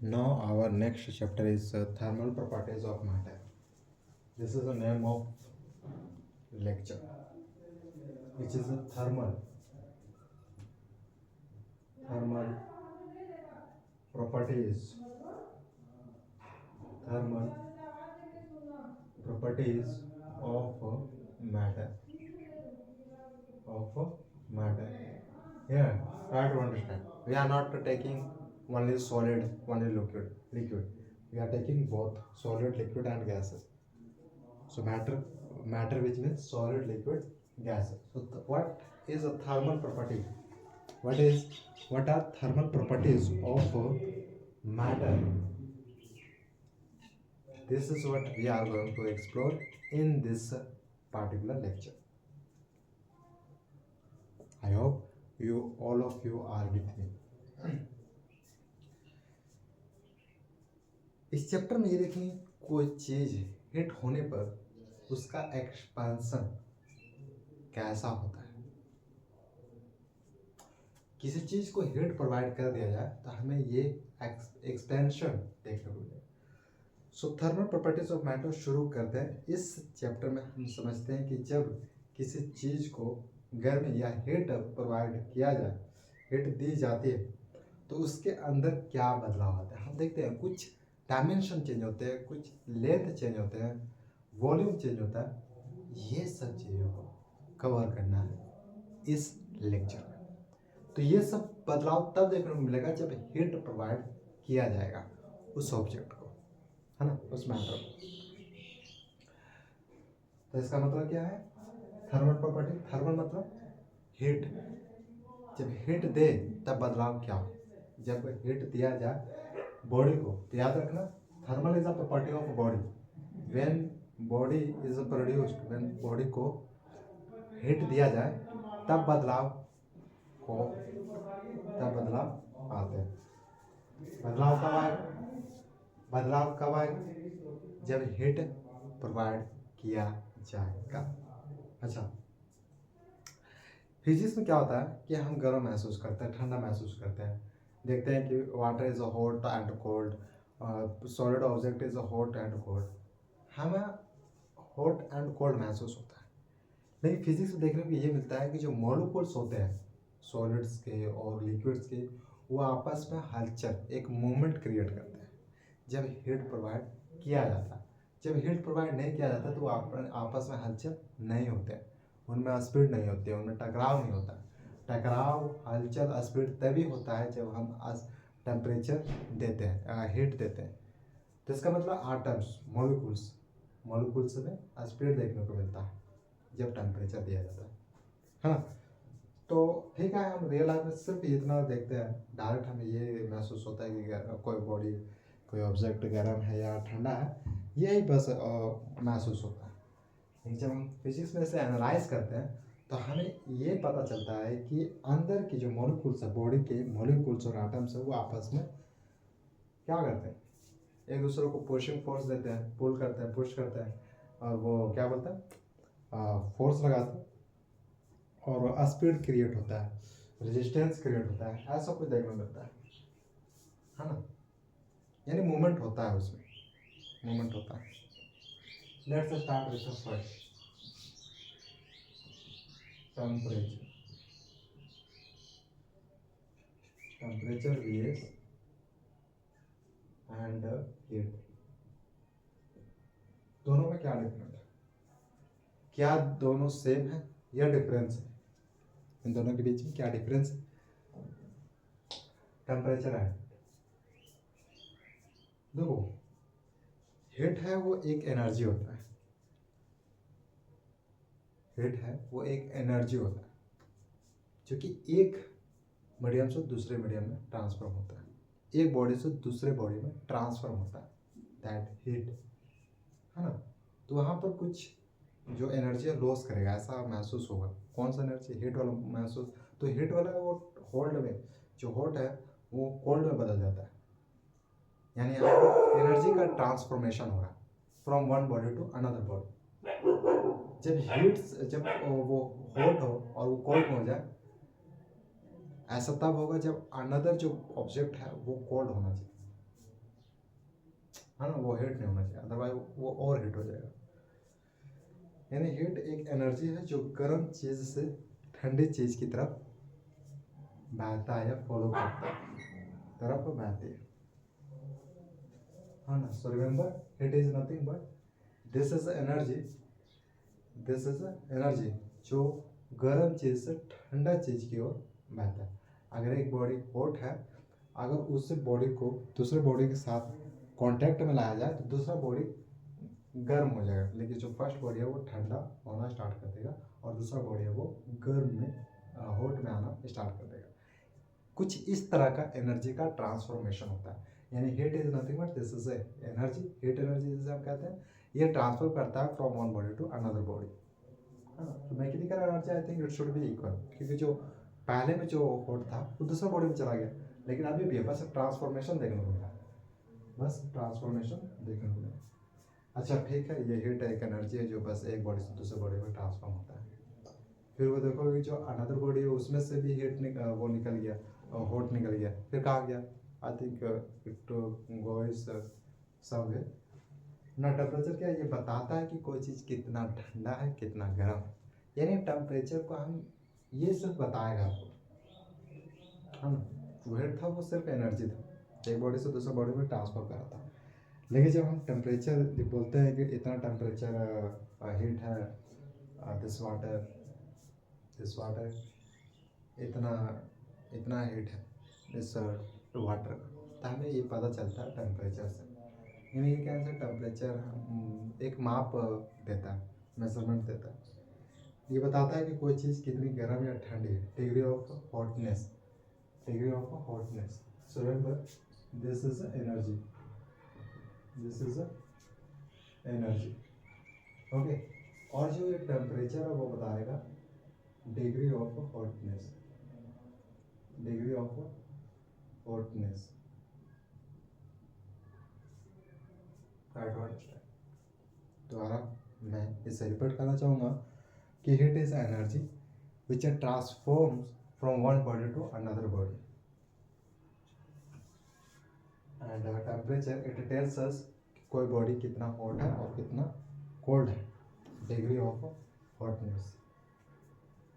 Now our next chapter is thermal properties of matter. This is the name of lecture, which is a thermal properties, thermal properties of matter, of matter. Here, try to understand. We are not taking only solid, only liquid. We are taking both solid, liquid, and gases. So matter which means solid, liquid, gas. So what is a thermal property? What are thermal properties of matter? This is what we are going to explore in this particular lecture. I hope you all of you are with me. इस chapter में ये देखेंगे कोई चीज hit होने पर उसका expansion कैसा होता है। किसी चीज को हीट प्रोवाइड कर दिया जाए तो हमें ये एक्सपेंशन देखने को मिलेगा। सो थर्मल प्रॉपर्टीज ऑफ मैटर शुरू करते हैं। इस चैप्टर में हम समझते हैं कि जब किसी चीज को गर्म या हीट प्रोवाइड किया जाए, हीट दी जाती है, तो उसके अंदर क्या बदलाव होता है। हम देखते हैं कुछ डायमेंशन चेंज होते हैं, कुछ लेंथ चेंज होते हैं, वॉल्यूम चेंज होता है। ये सब चीज़ों को कवर करना है इस लेक्चर में। तो ये सब बदलाव तब देखने को मिलेगा जब हीट प्रोवाइड किया जाएगा उस ऑब्जेक्ट को, है ना, उस मैटर को। तो इसका मतलब क्या है, थर्मल प्रॉपर्टी। थर्मल मतलब हीट। जब हीट दे तब बदलाव क्या हो। जब हीट दिया जाए बॉडी को, तो याद रखना thermal is a property of body. When body is produced, when body को हीट दिया जाए तब बदलाव आते हैं। बदलाव कब आएगा, जब हीट प्रोवाइड किया जाएगा। अच्छा, फिजिक्स में क्या होता है कि हम गर्म महसूस करते हैं, ठंडा महसूस करते हैं। देखते हैं कि water is a hot and cold, solid object is a hot and cold. हमें हॉट एंड कोल्ड महसूस होता है। लेकिन फिजिक्स में देखने को ये मिलता है कि जो मॉलिक्यूल्स होते हैं सॉलिड्स के और लिक्विड्स के, वो आपस में हलचल, एक मूवमेंट क्रिएट करते हैं जब हीट प्रोवाइड किया जाता है। जब हीट प्रोवाइड नहीं किया जाता तो वो आपस में हलचल नहीं होते, उनमें स्पीड नहीं होती है, उनमें टकराव नहीं होता। टकराव, हलचल, स्पीड तभी होता है जब हम टेम्परेचर देते हैं, हीट देते हैं। तो इसका मतलब आटम्स, मॉलिक्यूल्स में स्पीड देखने को मिलता है जब टेम्परेचर दिया जाता है ना। तो ठीक है, हम रियल लाइफ में सिर्फ इतना देखते हैं, डायरेक्ट हमें ये महसूस होता है कि कोई बॉडी, कोई ऑब्जेक्ट गर्म है या ठंडा है, यही बस महसूस होता है। लेकिन जब हम फिजिक्स में इसे एनालाइज करते हैं तो हमें ये पता चलता है कि अंदर की जो मॉलिक्यूल्स है, बॉडी के मॉलिक्यूल्स और एटम्स है, वो आपस में क्या करते हैं, एक दूसरे को पुशिंग फोर्स देते हैं, पुल करते हैं, पुश करते हैं, और वो क्या बोलते हैं, फोर्स लगाते हैं, और स्पीड क्रिएट होता है, रेजिस्टेंस क्रिएट होता है। ऐसा कुछ देखने को मिलता है ना। यानी मूवमेंट होता है, उसमें मूवमेंट होता है। Let's start with the first, temperature. Temperature varies and heat, दोनों में क्या डिफरेंस है, क्या दोनों सेम है या डिफरेंस है, इन दोनों के बीच में क्या डिफरेंस है। टेम्परेचर है, देखो हीट है वो एक एनर्जी होता है, हीट है वो एक एनर्जी होता है जो कि एक मीडियम से दूसरे मीडियम में ट्रांसफर होता है, एक बॉडी से दूसरे बॉडी में ट्रांसफर होता है, दैट हीट, है ना। तो वहाँ पर कुछ जो एनर्जी लॉस करेगा, ऐसा महसूस होगा। कौन सा एनर्जी, हीट वाला महसूस। तो हीट वाला वो होल्ड में, जो हॉट है वो कोल्ड में बदल जाता है, यानी यहाँ पर एनर्जी का ट्रांसफॉर्मेशन हो रहा है from one body to another body. जब वो हॉट हो और वो कोल्ड में हो जाए, ऐसा तब होगा जब अनदर जो ऑब्जेक्ट है वो कोल्ड होना चाहिए, है ना, वो हीट नहीं होना चाहिए, अदरवाइज वो और हीट हो जाएगा। यानी हीट एक एनर्जी है जो गर्म चीज़ से ठंडी चीज़ की तरफ बहता है या फॉलो करता है, तरफ बहती है ना। So remember, heat is nothing but this is energy, this is energy जो गर्म चीज़ से ठंडा चीज़ की ओर बहता है। अगर एक बॉडी हॉट है, अगर उस बॉडी को दूसरे बॉडी के साथ कांटेक्ट में लाया जाए तो दूसरा बॉडी गर्म हो जाएगा, लेकिन जो फर्स्ट बॉडी है वो ठंडा होना स्टार्ट कर देगा और दूसरा बॉडी है वो गर्म में हॉट में आना स्टार्ट कर देगा। कुछ इस तरह का एनर्जी का ट्रांसफॉर्मेशन होता है। यानी heat is nothing but this is energy. Heat energy जिसे हम कहते हैं, ये ट्रांसफर करता है from one body to another body, है ना। तो mechanical energy I think it should be equal, क्योंकि जो पहले में जो हॉट था वो दूसरा बॉडी में चला गया, लेकिन अभी भी है, बस ट्रांसफॉर्मेशन देखने को मिला, बस ट्रांसफॉर्मेशन देखने को मिला। अच्छा ठीक है, ये हीट एक एनर्जी है जो बस एक बॉडी से दूसरे बॉडी में ट्रांसफॉर्म होता है। फिर वो देखोगे जो अनदर बॉडी है उसमें से भी वो निकल गया, हॉट निकल गया, फिर कहाँ गया, आई थिंक इट गोइज समवेयर ना। टेम्परेचर क्या ये बताता है कि कोई चीज़ कितना ठंडा है कितना गर्म है, यानी टेम्परेचर को हम ये सिर्फ बताएगा आपको, है ना। वेट था वो सिर्फ एनर्जी था, एक बॉडी से दूसरे बॉडी में ट्रांसफर करा था। लेकिन जब हम टेम्परेचर बोलते हैं कि इतना टेम्परेचर हीट है, दिस वाटर इतना इतना हीट है इस वाटर का, तो हमें ये पता चलता है टेम्परेचर से। यानी ये कैसे टेम्परेचर एक माप देता है, मेजरमेंट देता है, ये बताता है कि कोई चीज़ कितनी गर्म या ठंडी है, degree of hotness, degree of hotness. So remember, this is energy, this is energy, okay. और जो ये टेम्परेचर है वो बताएगा degree of hotness, degree of hotness. Try to understand. दोबारा मैं इसे रिपीट करना चाहूँगा कि heat is energy which transforms from one body to another body, and temperature it tells us कोई बॉडी कितना हॉट है और कितना कोल्ड है, डिग्री ऑफ हॉटनेस।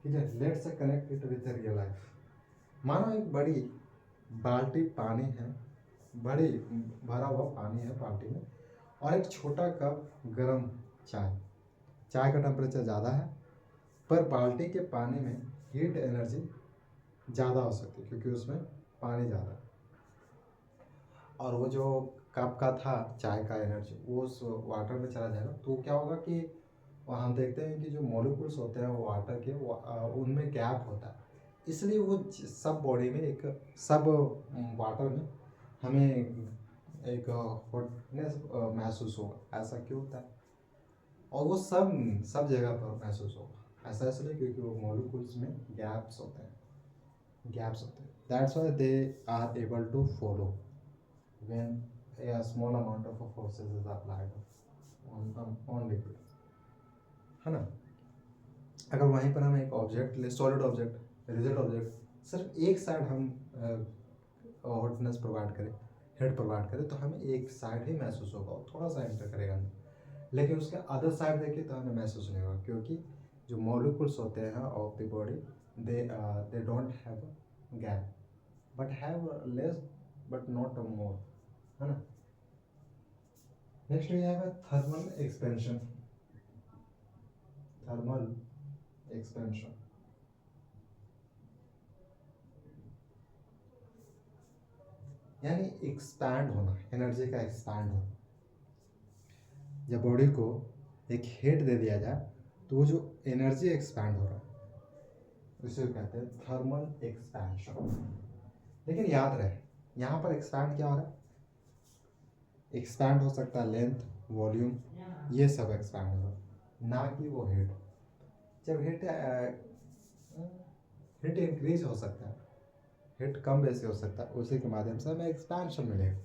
ठीक है, let's connect it with real life. मानो एक बड़ी बाल्टी पानी है, बड़ी भरा हुआ पानी है बाल्टी में, और एक छोटा कप गर्म चाय। चाय का टेम्परेचर ज़्यादा है, पर बाल्टी के पानी में हीट एनर्जी ज़्यादा हो सकती है क्योंकि उसमें पानी ज़्यादा है, और वो जो कप का था चाय का एनर्जी वो उस वाटर में चला जाएगा। तो क्या होगा कि हम देखते हैं कि जो मॉलिक्यूल्स होते हैं वो वाटर के उनमें गैप होता है, इसलिए वो सब बॉडी में एक सब वाटर में हमें एक हॉटनेस महसूस होगा। ऐसा क्यों होता है, और वो सब सब जगह पर महसूस होगा, ऐसा इसलिए क्योंकि वो मॉलिक्यूल्स में गैप्स होते हैं, गैप्स होते हैं। That's why they are able to follow when a small amount of forces is applied on liquid, है ना। अगर वहीं पर हम एक ऑब्जेक्ट ले, सॉलिड ऑब्जेक्ट, रिजिड ऑब्जेक्ट, सिर्फ एक साइड हम हॉटनेस प्रोवाइड करें, हीट प्रोवाइड करें, तो हमें एक साइड ही महसूस होगा, थोड़ा सा एंटर करेगा अंदर। लेकिन उसके अदर साइड देखें तो हमें महसूस नहीं होगा, क्योंकि जो मॉलिक्यूल्स होते हैं of the body they don't have gap but have less but not more, है ना। Next we have thermal expansion, thermal expansion. यानी एक्सपैंड होना, एनर्जी का एक्सपैंड होना। जब बॉडी को एक हीट दे दिया जाए तो वो जो एनर्जी एक्सपैंड हो रहा है उसे कहते हैं थर्मल एक्सपेंशन। लेकिन याद रहे, यहाँ पर एक्सपैंड क्या हो रहा है, एक्सपैंड हो सकता है लेंथ, वॉल्यूम, ये सब एक्सपैंड हो रहा है, ना कि वो हीट। जब हीट इंक्रीज हो सकता है, हीट कम बेसी हो सकता है, उसी के माध्यम से हमें एक्सपेंशन मिलेगा।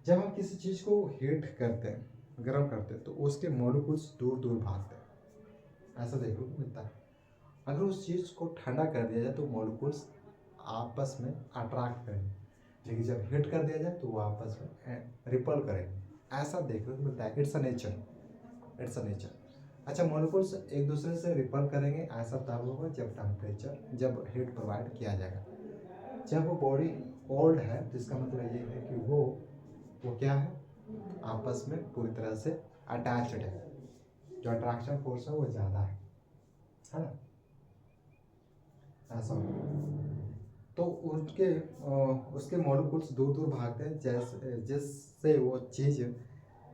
जब हम किसी चीज़ को हीट करते हैं, गर्म करते हैं, तो उसके मॉलिक्यूल्स दूर दूर भागते हैं, ऐसा देखने को मिलता है। अगर उस चीज़ को ठंडा कर दिया जाए तो मॉलिक्यूल्स आपस में अट्रैक्ट करेंगे, जो कि जब हिट कर दिया जाए तो वो आपस में रिपल करेंगे, ऐसा देखने को मिलता है। It's a nature, it's a nature. अच्छा, मॉलिक्यूल्स एक दूसरे से रिपल करेंगे ऐसा तब होगा जब हीट प्रोवाइड किया जाएगा। जब वो बॉडी कोल्ड है तो इसका मतलब ये है कि वो क्या है, आपस में पूरी तरह से अटैच्ड है, जो अट्रैक्शन फोर्स है वो ज़्यादा है ना, ऐसा होगा। तो उसके मॉलिक्यूल्स दूर दूर भागते हैं जिससे वो चीज़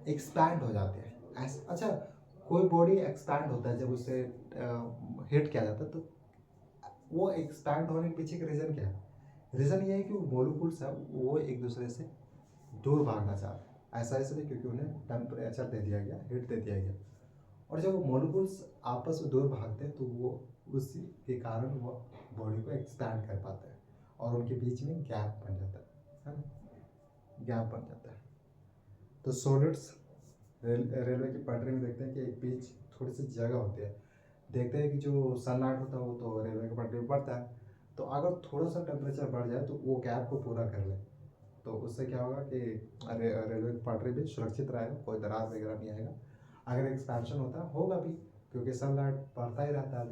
एक्सपैंड हो जाती है। अच्छा, कोई बॉडी एक्सपैंड होता है जब उसे हिट किया जाता है, तो वो एक्सपैंड होने के पीछे का रीज़न क्या है? रीज़न ये है कि वो मॉलिक्यूल्स है वो एक दूसरे से दूर भागना चाहते हैं। ऐसा इसलिए क्योंकि उन्हें टेम्परेचर दे दिया गया, हीट दे दिया गया। और जब वो मॉलिक्यूल्स आपस में दूर भागते हैं तो वो उसी के कारण वो बॉडी को एक्सपैंड कर पाते हैं और उनके बीच में गैप बन जाता है ना, गैप बन जाता है। तो सॉलिड्स रेलवे की पटरी में देखते हैं कि एक बीच थोड़ी सी जगह होती है, देखते हैं कि जो सनलाइट होता है वो तो रेलवे की पटरी में पड़ता है, तो अगर थोड़ा सा टेम्परेचर बढ़ जाए तो वो गैप को पूरा कर ले, तो उससे क्या होगा कि रेलवे की पटरी भी सुरक्षित रहेगा, कोई दरार वगैरह नहीं आएगा। अगर एक्सपेंशन होता होगा भी, क्योंकि सनलाइट पड़ता ही रहता है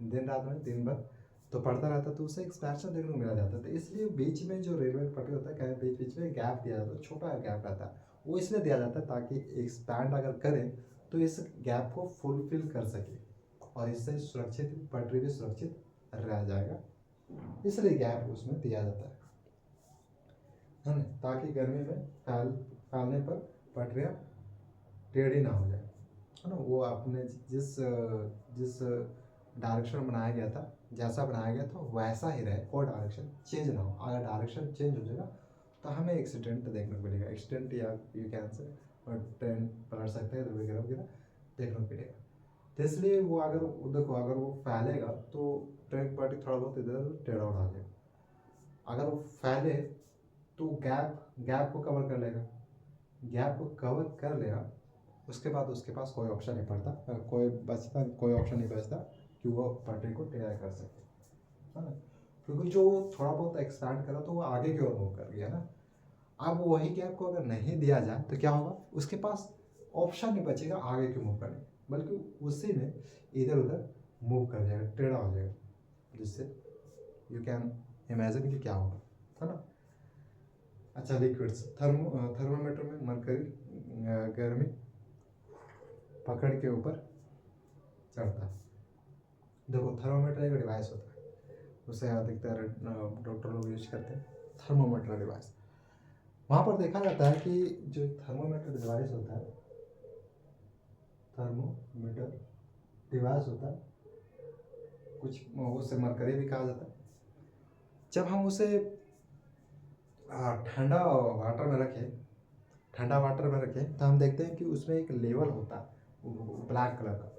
दिन रात में, दिन भर तो पड़ता रहता है, तो उससे एक्सपेंशन देखने को मिला जाता है। तो इसलिए बीच में जो रेलवे की पटरी होता है, कहीं बीच बीच में गैप दिया जाता है, छोटा गैप रहता है, वो इसलिए दिया जाता है ताकि एक्सपैंड अगर करें तो इस गैप को फुलफिल कर सके और इससे सुरक्षित पटरी भी सुरक्षित रह जाएगा, इसलिए गैप उसमें दिया जाता है ना, ताकि गर्मी में फैलने पर पटरियाँ टेढ़ी ना हो जाए, है ना। वो आपने जिस डायरेक्शन बनाया गया था, जैसा बनाया गया था वैसा ही रहे, कोई डायरेक्शन चेंज ना हो। अगर डायरेक्शन चेंज हो जाएगा तो हमें एक्सीडेंट देखने को मिलेगा, एक्सीडेंट या यू कैन से ट्रेन पलट सकते हैं वगैरह वगैरह देखने को मिलेगा। तो इसलिए वो अगर देखो अगर वो फैलेगा तो ट्रेन पार्टी थोड़ा बहुत इधर टेढ़ा उड़ा जाएगा। अगर वो फैले तो गैप को कवर कर लेगा, गैप को कवर कर लेगा, उसके बाद उसके पास कोई ऑप्शन नहीं पड़ता, कोई ऑप्शन नहीं बचता कि वो पटरी को टेढ़ा कर सके, है ना। क्योंकि जो थोड़ा बहुत एक्सपैंड करा तो वो आगे की ओर मूव कर गया ना। अब वही गैप को अगर नहीं दिया जाए तो क्या होगा, उसके पास ऑप्शन नहीं बचेगा आगे की मूव करने, बल्कि उसी में इधर उधर मूव कर जाएगा, टेढ़ा हो जाएगा, जिससे यू कैन इमेजिन कि क्या होगा, है ना। अच्छा, लिक्विड्स, थर्मोमीटर में मरकरी गर्मी पकड़ के ऊपर चढ़ता है। देखो, थर्मोमीटर एक डिवाइस होता है, उसे अधिकतर डॉक्टर लोग यूज करते हैं, थर्मोमीटर डिवाइस। वहाँ पर देखा जाता है कि जो थर्मोमीटर डिवाइस होता है, थर्मोमीटर डिवाइस होता है, कुछ उसे मरकरी भी कहा जाता है। जब हम उसे ठंडा वाटर में रखें तो हम देखते हैं कि उसमें एक लेवल होता है ब्लैक कलर का।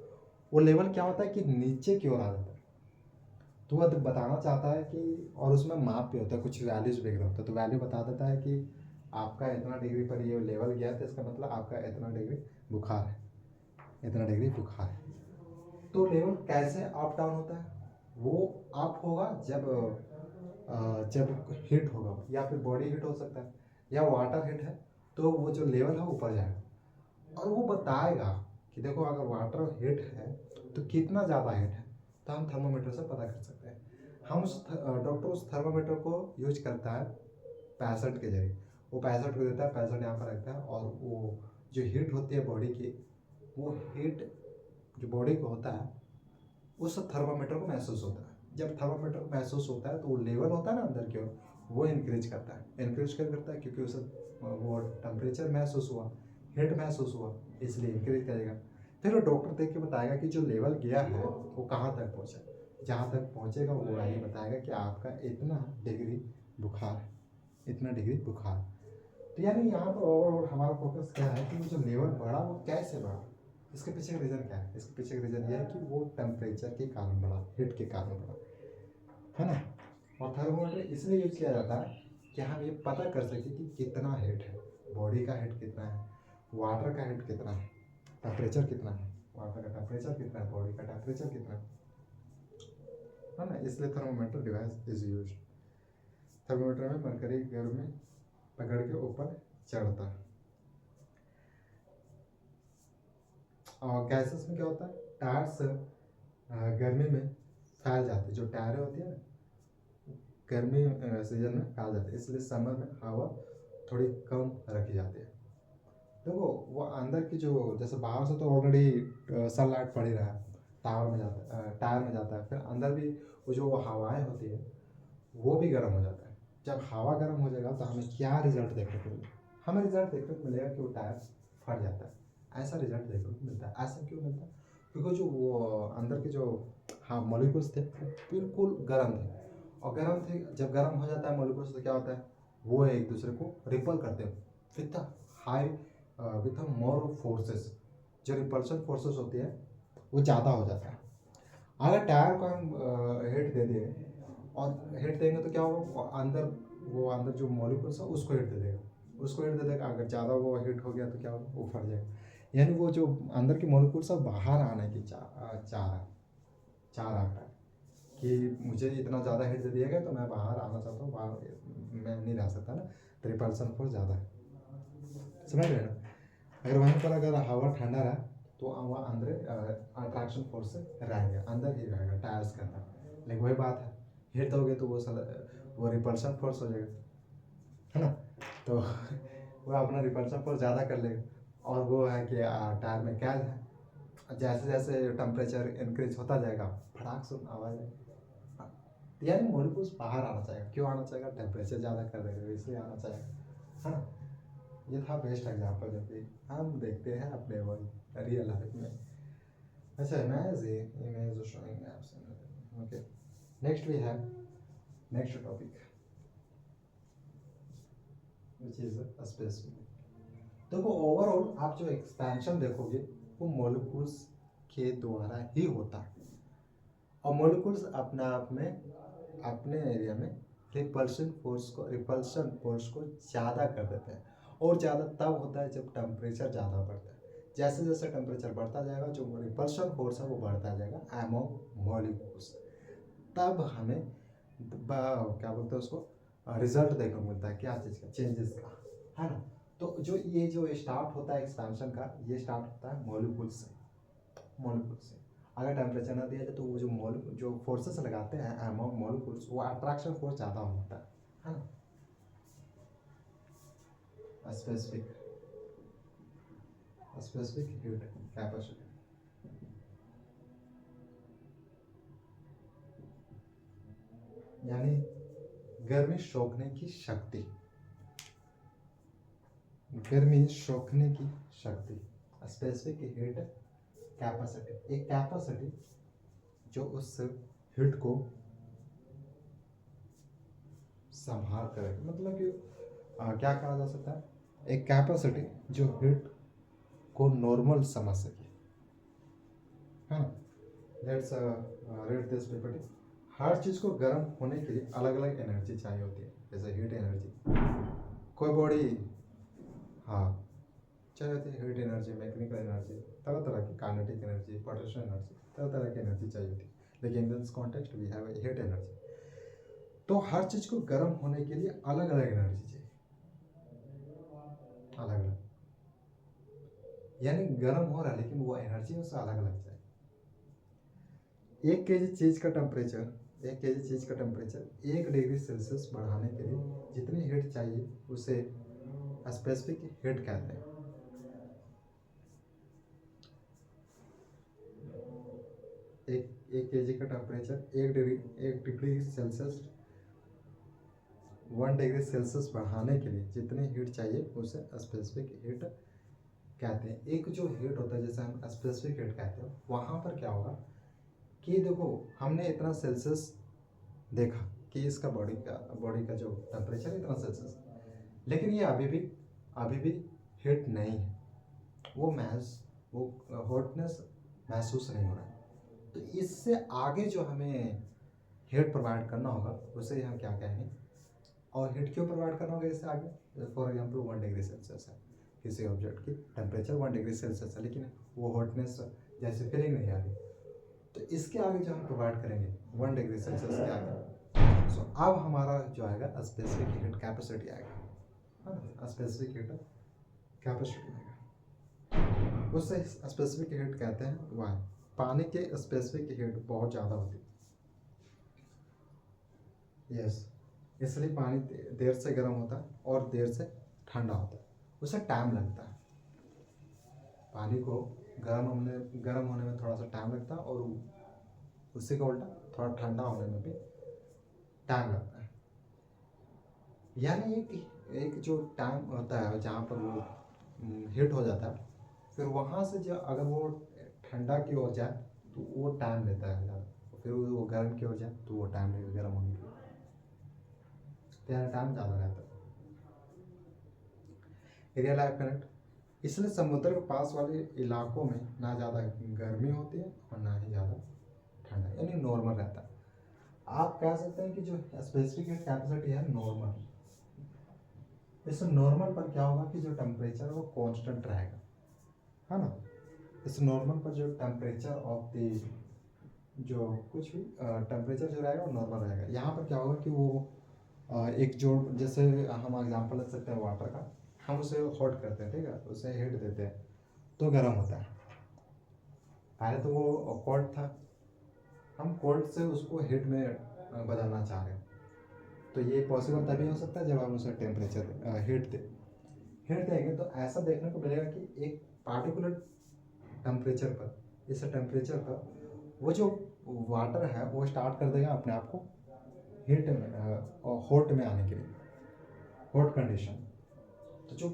वो लेवल क्या होता है कि नीचे की ओर आ जाता है, तो वह बताना चाहता है कि, और उसमें माप भी होता है, कुछ वैल्यूज वगैरह होता है, तो वैल्यू बता देता है कि आपका इतना डिग्री पर ये लेवल गया था, इसका मतलब आपका इतना डिग्री बुखार है, इतना डिग्री बुखार है। तो लेवल कैसे अप डाउन होता है, वो अप होगा जब हीट होगा, या फिर बॉडी हीट हो सकता है, या वाटर हीट है तो वो जो लेवल है ऊपर जाएगा, और वो बताएगा कि देखो अगर वाटर हीट है तो कितना ज़्यादा हीट है, तो हम थर्मोमीटर से पता कर सकते हैं। डॉक्टर उस थर्मोमीटर को यूज करता है 65 के जरिए, वो 65 को देता है, 65 यहाँ पर रखता है, और वो जो हीट होती है बॉडी की, वो हीट जो बॉडी को होता है उस थर्मामीटर को महसूस होता है। जब थर्मामीटर को महसूस होता है तो वो लेवल होता है ना अंदर की ओर, वो इंक्रीज करता है क्योंकि उसे वो टेम्परेचर महसूस हुआ, हीट महसूस हुआ, इसलिए इंक्रीज करेगा। फिर वो डॉक्टर देख के बताएगा कि जो लेवल गया है वो कहाँ तक पहुँचा, जहाँ तक पहुँचेगा वो वही बताएगा कि आपका इतना डिग्री बुखार है, इतना डिग्री बुखार। तो यानी यहाँ पर ओवरऑल हमारा फोकस क्या है कि जो लेवल बढ़ा वो कैसे बढ़ा, इसके पीछे का रीज़न क्या है? इसके पीछे का रीज़न ये है कि वो टेम्परेचर के कारण बढ़ा, हीट के कारण बढ़ा, है ना। और थर्मोमीटर इसलिए यूज किया जाता है कि हम ये पता कर सकें कि कितना हीट है, बॉडी का हीट कितना है, वाटर का हीट कितना है, टेम्परेचर कितना है, वाटर का टेम्परेचर कितना है, बॉडी का टेम्परेचर कितना है ना। इसलिए thermometer device is use. Thermometer में मरकरी गर्मी पकड़ के ऊपर चढ़ता है। और गैसेस में क्या होता है, टायर्स गर्मी में फैल जाते हैं, जो टायरें होती है ना गर्मी सीजन में फैल जाती है, इसलिए समर में हवा थोड़ी कम रखी जाती है। देखो वो अंदर की जो, जैसे बाहर से तो ऑलरेडी सनलाइट पड़ ही रहा है, टायर में जाता है, फिर अंदर भी वो जो हवाएं होती है वो भी गर्म हो जाता है। जब हवा गर्म हो जाएगा तो हमें क्या रिजल्ट देखने को मिलेगा, हमें रिजल्ट देखने को मिलेगा कि वो टायर फट जाता है, ऐसा रिजल्ट देखने को मिलता है। ऐसा क्यों मिलता है, क्योंकि जो वो अंदर के जो हाँ मॉलिक्यूल्स थे बिल्कुल गर्म थे, और गर्म थे, जब गर्म हो जाता है मॉलिक्यूल्स तो क्या होता है, वो एक दूसरे को रिपल करते हैं with high with more forces, जो रिपल्शन फोर्सेस होती है वो ज़्यादा हो जाता है। अगर टायर को हम हिट दे दें, और हिट देंगे तो क्या होगा, अंदर जो मॉलिक्यूल्स है उसको हिट दे देगा, अगर ज़्यादा वो हिट हो गया तो क्या होगा, वो फट जाएगा। यानी वो जो अंदर की मॉलिक्यूल्स है बाहर आने की चाह रहा है कि मुझे इतना ज़्यादा हिट दे दिया गया तो मैं बाहर आना चाहता हूँ, बाहर मैं नहीं रह सकता ना, तो रिपल्सन फोर्स ज़्यादा है, समझ रहे ना। अगर वहीं पर अगर हवा ठंडा रहा तो वहाँ अंदर अट्रैक्शन फोर्स रहेगा, अंदर ही रहेगा टायर्स के अंदर। लेकिन वही बात है, हिट दोगे तो वो रिपल्सन फोर्स हो जाएगा, है ना, तो वो अपना रिपल्सन फोर्स ज़्यादा कर लेगा। और वो है कि टायर में क्या है, जैसे जैसे टेम्परेचर इंक्रीज होता जाएगा फटाक सुन आवाज़ आएगी, यानी मॉलिक्यूल्स बाहर आना चाहिए। क्यों आना चाहिए, टेम्परेचर ज़्यादा कर देगा इसलिए आना चाहिए, है ना। ये था बेस्ट एग्जाम्पल जो कि हम देखते हैं अपने वो रियल लाइफ में। अच्छा, image showing apps, okay. Next we have next topic which is specific. देखो ओवरऑल आप जो एक्सपेंशन देखोगे वो मॉलिक्यूल्स के द्वारा ही होता है, और मॉलिक्यूल्स अपने आप में अपने एरिया में रिपल्शन फोर्स को ज़्यादा कर देते हैं, और ज़्यादा तब होता है जब टेम्परेचर ज़्यादा बढ़ता है। जैसे जैसे टेम्परेचर बढ़ता जाएगा जो रिपल्शन फोर्स है वो बढ़ता जाएगा अमॉन्ग मॉलिक्यूल्स, तब हमें क्या बोलते हैं उसको रिजल्ट देखने को मिलता है, क्या चीज़ का, चेंजेस का, है ना। तो जो स्टार्ट होता है एक्सपेंशन का, ये स्टार्ट होता है मॉलिक्यूल से। अगर टेम्परेचर ना दिया जाए तो वो जो फोर्सेस लगाते हैं अमॉन्ग मॉलिक्यूल्स, वो अट्रैक्शन फोर्स ज़्यादा होता है ना। स्पेसिफिक हीट कैपेसिटी, यानी गर्मी सोखने की शक्ति, स्पेसिफिक हीट कैपेसिटी, एक कैपेसिटी जो उस हीट को संभाल करेगा, मतलब कि क्या कहा जा सकता है, एक कैपेसिटी जो हीट को नॉर्मल समझ सके, है ना। Let's read this PPT. हर चीज़ को गर्म होने के लिए अलग अलग एनर्जी चाहिए होती है, जैसे हीट एनर्जी, कोई बॉडी हाँ चाहिए होती है, हीट एनर्जी, मैकेनिकल एनर्जी, तरह तरह की काइनेटिक एनर्जी, पोटेंशियल एनर्जी, तरह तरह की एनर्जी चाहिए होती है, लेकिन in this context we have heat energy. तो हर चीज़ को गर्म होने के लिए अलग अलग एनर्जी चाहिए, अलग अलग, यानी गर्म हो रहा है लेकिन वो एनर्जी उससे अलग अलग चाहिए। 1 kg चीज़ का टेम्परेचर 1 डिग्री सेल्सियस बढ़ाने के लिए जितनी हीट चाहिए उसे स्पेसिफिक हीट कहते हैं। एक kg का temperature 1 degree Celsius 1 degree Celsius बढ़ाने के लिए जितनी हीट चाहिए उसे स्पेसिफिक हीट कहते हैं। एक जो हीट होता है जैसे हम स्पेसिफिक हीट कहते हैं, वहाँ पर क्या होगा कि देखो हमने इतना सेल्सियस देखा कि इसका बॉडी का जो टेम्परेचर इतना सेल्सियस, लेकिन ये अभी भी हीट नहीं है, वो हॉटनेस महसूस नहीं हो रहा है। तो इससे आगे जो हमें हीट प्रोवाइड करना होगा उसे हम क्या कहेंगे, और हीट क्यों प्रोवाइड करना होगा इससे आगे। फॉर एग्जाम्पल 1 डिग्री सेल्सियस है, किसी ऑब्जेक्ट की टेम्परेचर 1 डिग्री सेल्सियस है, लेकिन वो हॉटनेस जैसे फीलिंग नहीं आ रही, तो इसके आगे जो हम प्रोवाइड करेंगे 1 डिग्री सेल्सियस के आगे सो अब हमारा जो आएगा स्पेसिफिक हीट कैपेसिटी आएगा, है ना, स्पेसिफिक हीट कैपेसिटी आएगा। उससे स्पेसिफिक हीट कहते हैं वाई, पानी के स्पेसिफिक हीट बहुत ज़्यादा होती है। यस, इसलिए पानी देर से गर्म होता है और देर से ठंडा होता है, उसे टाइम लगता है। पानी को गर्म होने में थोड़ा सा टाइम लगता है और उसी का उल्टा थोड़ा ठंडा होने में भी टाइम लगता है। यानी एक जो टाइम होता है जहाँ पर वो हीट हो जाता है, फिर वहाँ से जो अगर वो ठंडा की ओर जाए तो वो टाइम लेता है ज़्यादा, फिर वो गर्म की ओर जाए तो वो टाइम लगेगा गर्म होने के लिए, तो यानी टाइम ज़्यादा रहता है। एरिया लाइफ कनेक्ट, इसलिए समुद्र के पास वाले इलाकों में ना ज़्यादा गर्मी होती है और ना ही ज़्यादा ठंडा, यानी नॉर्मल रहता है। आप कह सकते हैं कि जो स्पेसिफिक कैपेसिटी है नॉर्मल, इस नॉर्मल पर क्या होगा कि जो टेम्परेचर है वो कांस्टेंट रहेगा, है ना। इस नॉर्मल पर जो टेम्परेचर ऑफ द जो कुछ भी टेम्परेचर जो रहेगा वो नॉर्मल रहेगा। यहाँ पर क्या होगा कि वो एक जो जैसे हम एग्जांपल ले सकते हैं वाटर का, हम उसे हॉट करते हैं, ठीक है, उसे हीट देते हैं तो गर्म होता है। पहले तो वो कोल्ड था, हम कोल्ड से उसको हीट में बदलना चाह रहे हैं, तो ये पॉसिबल तभी हो सकता है जब हम उसे टेम्परेचर हीट देंगे। तो ऐसा देखने को मिलेगा कि एक पार्टिकुलर टेम्परेचर पर, इस टेम्परेचर पर वो जो वाटर है वो स्टार्ट कर देगा अपने आप को हीट में और हॉट में आने के लिए, हॉट कंडीशन। तो जो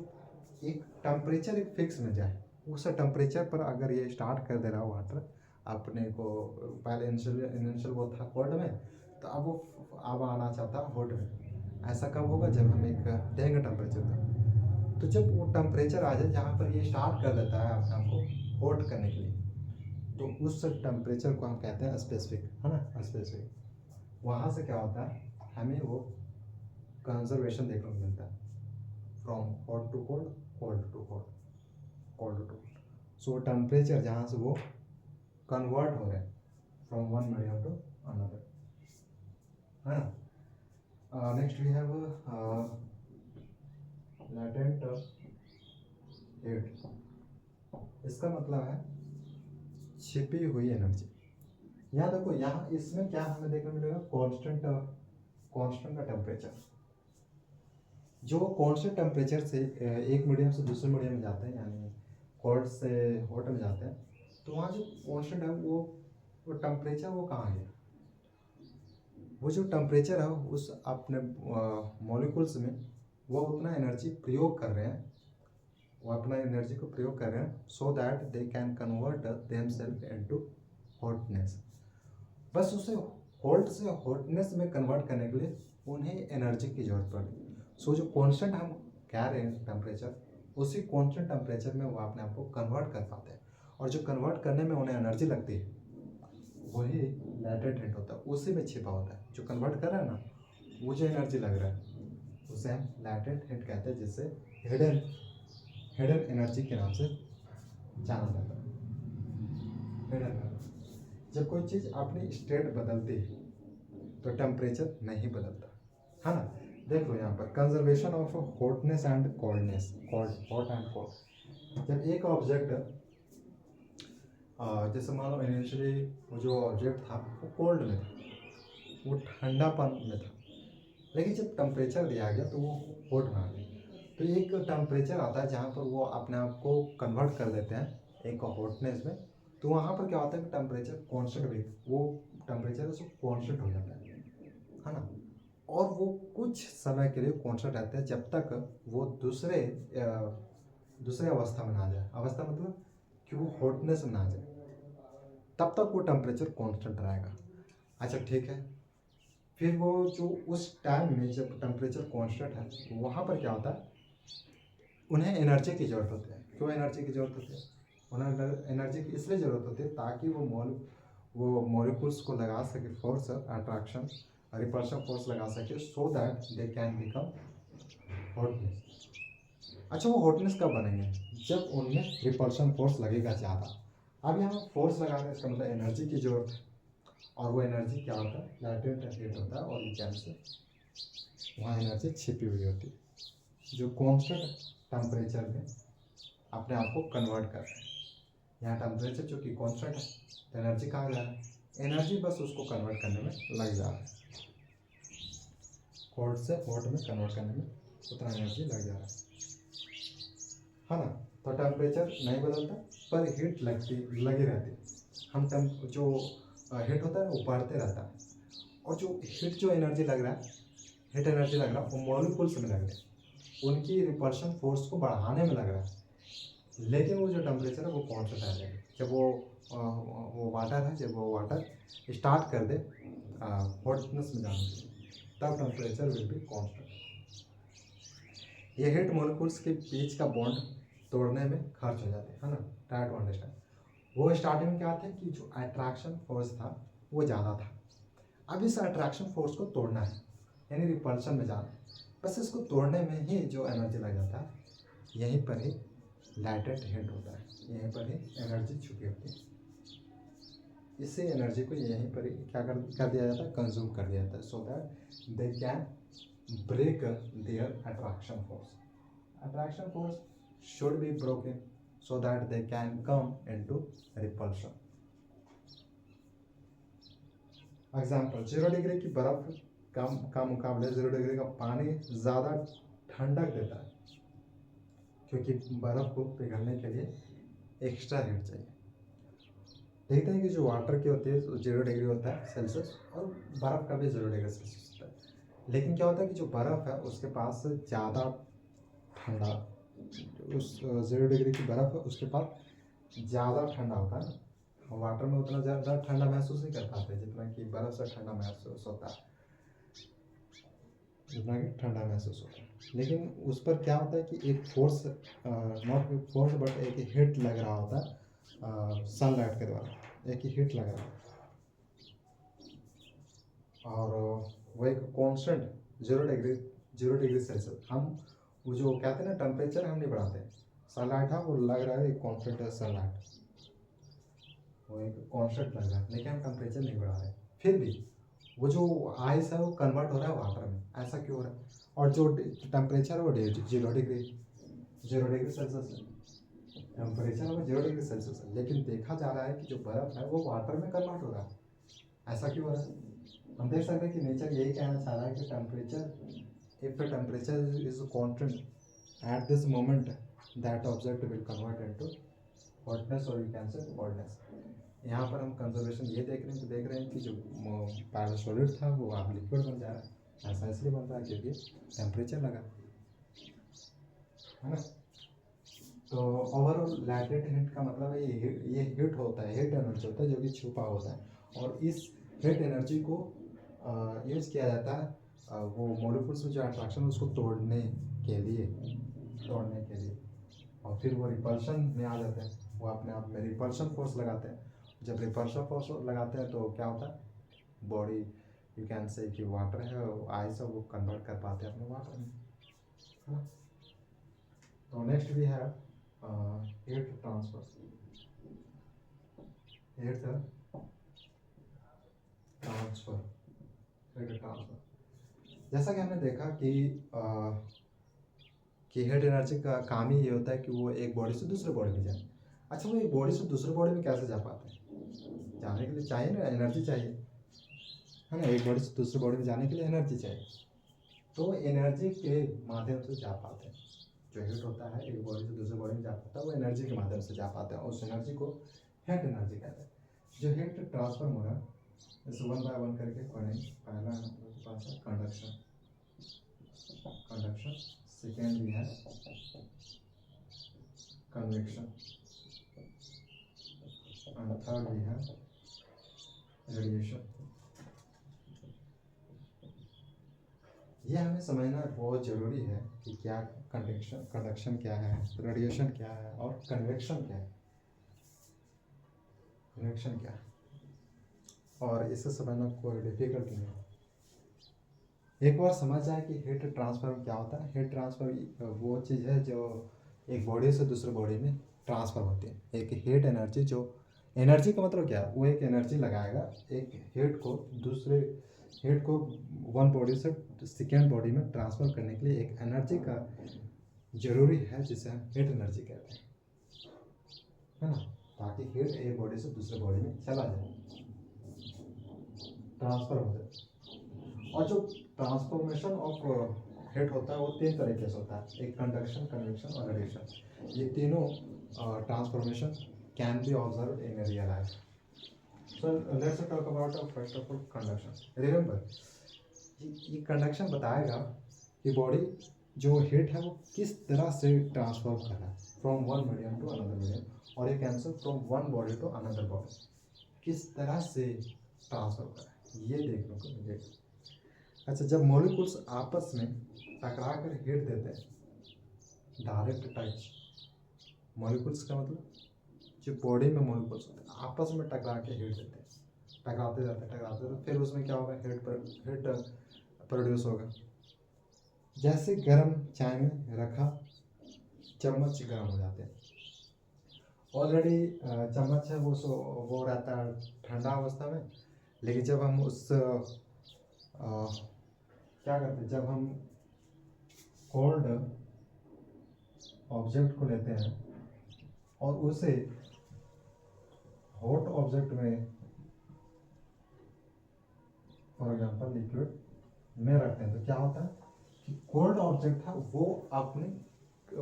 एक टेम्परेचर एक फिक्स में जाए, उस टेम्परेचर पर अगर ये स्टार्ट कर दे रहा वाटर अपने को, पहले इनिशियल वो था कोल्ड में, तो अब वो अब आना चाहता है हॉट में। ऐसा कब होगा जब हम एक देंगे टेम्परेचर तक, तो जब वो टेम्परेचर आ जाए जहाँ पर ये स्टार्ट कर देता है अपने आप को हॉट करने के लिए, तो उस टेम्परेचर को हम कहते हैं स्पेसिफिक, है ना, स्पेसिफिक। वहाँ से क्या होता है, हमें वो कंजर्वेशन देखने को मिलता है, from hot to cold, cold to hot, cold to. So temperature जहाँ से वो कन्वर्ट हो रहे हैं from one medium to another, है ना। Next we have latent heat, इसका मतलब है छिपी हुई एनर्जी। यहाँ देखो, यहाँ इसमें क्या हमें देखने मिलेगा, कांस्टेंट का टेम्परेचर। जो कांस्टेंट टेम्परेचर से एक मीडियम से दूसरे मीडियम में जाते हैं, यानी कोल्ड से हॉट में जाते हैं, तो वहाँ जो कांस्टेंट है वो टेम्परेचर वो कहाँ गया, वो जो टेम्परेचर है उस अपने मॉलिक्यूल्स में वो उतना एनर्जी प्रयोग कर रहे हैं, वो अपना एनर्जी को प्रयोग कर रहे हैं, so that they can convert themselves into hotness. बस उसे हॉट से हॉटनेस में कन्वर्ट करने के लिए उन्हें एनर्जी की जरूरत पड़ी। सो जो कांस्टेंट हम कह रहे हैं टेम्परेचर, उसी कांस्टेंट टेम्परेचर में वो अपने आप को कन्वर्ट कर पाते हैं, और जो कन्वर्ट करने में उन्हें एनर्जी लगती है वही लैटेंट हीट होता है, उसी में छिपा होता है। जो कन्वर्ट कर रहा है ना, वो जो एनर्जी लग रहा है उसे हम लैटेंट हीट कहते हैं, जिससे हिडन हिडन एनर्जी के नाम से जाना जाता है। हिडन, जब कोई चीज़ अपनी स्टेट बदलती है तो टेम्परेचर नहीं बदलता, है ना। देख लो यहाँ पर conservation of hotness and coldness, hot and cold. जब एक ऑब्जेक्ट जैसे मान लो इनिशियली वो जो ऑब्जेक्ट था वो कोल्ड में था, वो ठंडापन में था, लेकिन जब टेम्परेचर दिया गया तो वो हॉट में आ गया। तो एक टेम्परेचर आता है जहाँ पर वो अपने आप को कन्वर्ट कर देते हैं एक हॉटनेस में, तो वहाँ पर क्या होता है कि टेम्परेचर कॉन्स्टेंट भी, वो टेम्परेचर उसको कॉन्स्टेंट हो जाता है ना। और वो कुछ समय के लिए कॉन्स्टेंट रहता है जब तक वो दूसरे अवस्था में ना जाए, अवस्था मतलब कि वो हॉटनेस में ना जाए, तब तक वो टेम्परेचर कांस्टेंट रहेगा। अच्छा ठीक है, फिर वो जो उस टाइम में जब टेम्परेचर कांस्टेंट है वहाँ पर क्या होता है, उन्हें एनर्जी की ज़रूरत होती है। क्यों एनर्जी की ज़रूरत होती है, उन्हें एनर्जी की इसलिए ज़रूरत होती है ताकि वो मॉलिक्यूल्स को लगा सके फोर्स, अट्रैक्शन रिपल्शन फोर्स लगा सके, सो that they can become hotness. अच्छा, वो हॉटनेस कब बनेंगे, जब उनमें रिपल्शन फोर्स लगेगा ज़्यादा। अब यहाँ फोर्स लगा रहे हैं, इसका मतलब एनर्जी की जरूरत है। और वो एनर्जी क्या होता है, लैटेंट हीट होता है, और ये क्या से वहाँ एनर्जी छिपी हुई होती है जो कॉन्स्टेंट टेम्परेचर में अपने आप को कन्वर्ट कर रहे हैं। यहाँ टेम्परेचर जो कि कॉन्स्टेंट है, तो एनर्जी कहाँ जा रहा है, एनर्जी बस उसको कन्वर्ट करने में लग जा रहा है, कोल्ड से हॉट में कन्वर्ट करने में उतना एनर्जी लग जा रहा है ना। तो टेम्परेचर नहीं बदलता पर हीट लगी रहती है। हम जो हीट होता है वो बढ़ते रहता है, और जो हीट जो एनर्जी लग रहा है, हीट एनर्जी लग रहा है वो मॉलिक्यूल्स में लग रहा है, उनकी रिपल्शन फोर्स को बढ़ाने में लग रहा है। लेकिन वो जो टेम्परेचर है वो कांस्टेंट आ जाएगा। जब वो वाटर है, जब वो वाटर स्टार्ट कर दे हॉटनेस में जाने के, तब टेम्परेचर विल बी कांस्टेंट। ये हीट मॉलिक्यूल्स के बीच का बॉन्ड तोड़ने में खर्च हो जाते है ना, ट्राई टू अंडरस्टैंड। वो स्टार्टिंग में क्या था कि जो अट्रैक्शन फोर्स था वो ज़्यादा था, अब इस अट्रैक्शन फोर्स को तोड़ना है, यानी रिपल्शन में जाना है। बस इसको तोड़ने में ही जो एनर्जी लग जाता है, यहीं पर ही लैटेंट हीट होता है, यहीं पर ही एनर्जी छुपी होती है। इससे एनर्जी को यहीं पर ही क्या कर दिया जाता है, कंज्यूम कर दिया जाता है, सो that they can break their attraction force. Attraction force should be broken so that they can come into repulsion. Example, 0 degree की बर्फ का मुकाबले 0 डिग्री का पानी ज़्यादा ठंडक देता है, क्योंकि बर्फ को पिघलने के लिए एक्स्ट्रा हीट चाहिए। देखते हैं कि जो वाटर की होती है 0 डिग्री होता है सेल्सियस, और बर्फ़ का भी 0 डिग्री सेल्सियस होता है। लेकिन क्या होता है कि जो बर्फ़ है उसके पास ज़्यादा ठंडा, उस 0 डिग्री की बर्फ़ है उसके पास ज़्यादा ठंडा होता है ना, वाटर में उतना ज़्यादा ठंडा महसूस नहीं कर पाते जितना कि बर्फ़ से ठंडा महसूस होता है, जितना कि ठंडा महसूस होता है। लेकिन उस पर क्या होता है कि एक फोर्स, नॉट फोर्स बट एक हीट लग रहा होता है सनलाइट के द्वारा, एक ही हीट लग रहा है, और वो एक कॉन्स्टेंट 0 डिग्री सेल्सियस। हम वो जो कहते हैं ना टेम्परेचर हम नहीं बढ़ाते, सनलाइट है वो लग रहा है एक कॉन्स्टेंट है, सनलाइट वो एक कॉन्स्टेंट लग रहा है, लेकिन हम टेम्परेचर नहीं बढ़ा रहे, फिर भी वो जो आइस है वो कन्वर्ट हो रहा है वाटर में। ऐसा क्यों हो रहा है? और जो टेम्परेचर है वो 0 डिग्री सेल्सियस है, टेम्परेचर वो 0 डिग्री सेल्सियस है, लेकिन देखा जा रहा है कि जो बर्फ़ है वो वाटर में कन्वर्ट हो रहा है। ऐसा क्यों हो रहा है? हम देख सकते हैं कि नेचर यही कहना चाह रहा है कि temperature, if the temperature is constant at this moment, that object will convert into hotness, और यू कैन से कोल्डनेस। यहाँ पर हम कंजर्वेशन ये देख रहे हैं कि जो पहले सॉलिड था वो अब लिक्विड बन जा रहा है। ऐसा इसलिए बन रहा है क्योंकि टेम्परेचर लगा है ना। तो ओवरऑल लैटेंट हीट का मतलब है ये हीट होता है, हीट एनर्जी होता है जो कि छुपा होता है, और इस हीट एनर्जी को यूज किया जाता है वो मॉलिक्यूल्स में जो अट्रैक्शन है उसको तोड़ने के लिए, और फिर वो रिपल्शन में आ जाते हैं, वो अपने आप में रिपल्शन फोर्स लगाते हैं। जब रिपल्शन फोर्स लगाते हैं तो क्या होता है, बॉडी, यू कैन से कि वाटर है आइस है वो कन्वर्ट कर पाते हैं अपने वाटर में, है ना। तो next we have heat transfer. Heat transfer, जैसा कि हमने देखा कि हीट एनर्जी का काम ही ये होता है कि वो एक बॉडी से दूसरे बॉडी में जाए। अच्छा, वो एक बॉडी से दूसरे बॉडी में कैसे जा पाते हैं? जाने के लिए चाहिए ना, एनर्जी चाहिए, है ना। एक बॉडी से दूसरे बॉडी में जाने के लिए एनर्जी चाहिए, तो एनर्जी के माध्यम से जा पाते हैं। जो हीट होता है एक बॉडी से दूसरे बॉडी में जा पाता है, वो एनर्जी के माध्यम से जा पाते हैं, और उस एनर्जी को हीट एनर्जी कहते हैं। जो हीट ट्रांसफर हो रहा है इस 1 बाय 1 करके पढ़ेंगे। पहला हमारे पास है कंडक्शन, सेकेंड भी है कन्वेक्शन, एंड थर्ड भी है रेडिएशन। ये हमें समझना बहुत ज़रूरी है कि क्या कंडक्शन क्या है, रेडिएशन क्या है, और कन्वेक्शन क्या है। और इसे समझना कोई डिफिकल्ट नहीं है। एक बार समझ जाए कि हीट ट्रांसफर क्या होता है। हीट ट्रांसफर वो चीज़ है जो एक बॉडी से दूसरे बॉडी में ट्रांसफ़र होती है। एक हीट एनर्जी जो एनर्जी का मतलब क्या है, वो एक एनर्जी लगाएगा एक हीट को दूसरे हीट को वन बॉडी से सेकेंड बॉडी में ट्रांसफर करने के लिए एक एनर्जी का जरूरी है जिसे हम हीट एनर्जी कहते हैं, है ना, ताकि हीट एक बॉडी से दूसरे बॉडी में चला जाए, ट्रांसफर हो जाए। और जो ट्रांसफॉर्मेशन ऑफ हीट होता है वो तीन तरीके से होता है, एक कंडक्शन, कन्वेक्शन और रेडिएशन। ये तीनों transformation can be observe in real life. So let's talk about first of all conduction. Remember ये कंडक्शन बताएगा कि बॉडी जो हीट है वो किस तरह से ट्रांसफॉर्म कर रहा है from one medium to another medium, और एक answer from one body to another body किस तरह से ट्रांसफर कर रहा है, ये देखने को मिलेगा। अच्छा, जब मॉलिक्यूल्स आपस में टकरा कर हीट देते हैं, डायरेक्ट टच, मॉलिक्यूल्स का मतलब जो बॉडी में मॉलिक्यूल्स होते हैं आपस में टकरा के हीट देते हैं, टकराते जाते फिर उसमें क्या होगा, हीट प्रोड्यूस होगा। जैसे गर्म चाय में रखा चम्मच गर्म हो जाते हैं, ऑलरेडी चम्मच है वो रहता है ठंडा अवस्था में, लेकिन जब हम उस क्या करते हैं, जब हम कोल्ड ऑब्जेक्ट को लेते हैं और उसे हॉट ऑब्जेक्ट में फॉर एग्जांपल लिक्विड में रखते हैं, तो क्या होता है कि कोल्ड ऑब्जेक्ट है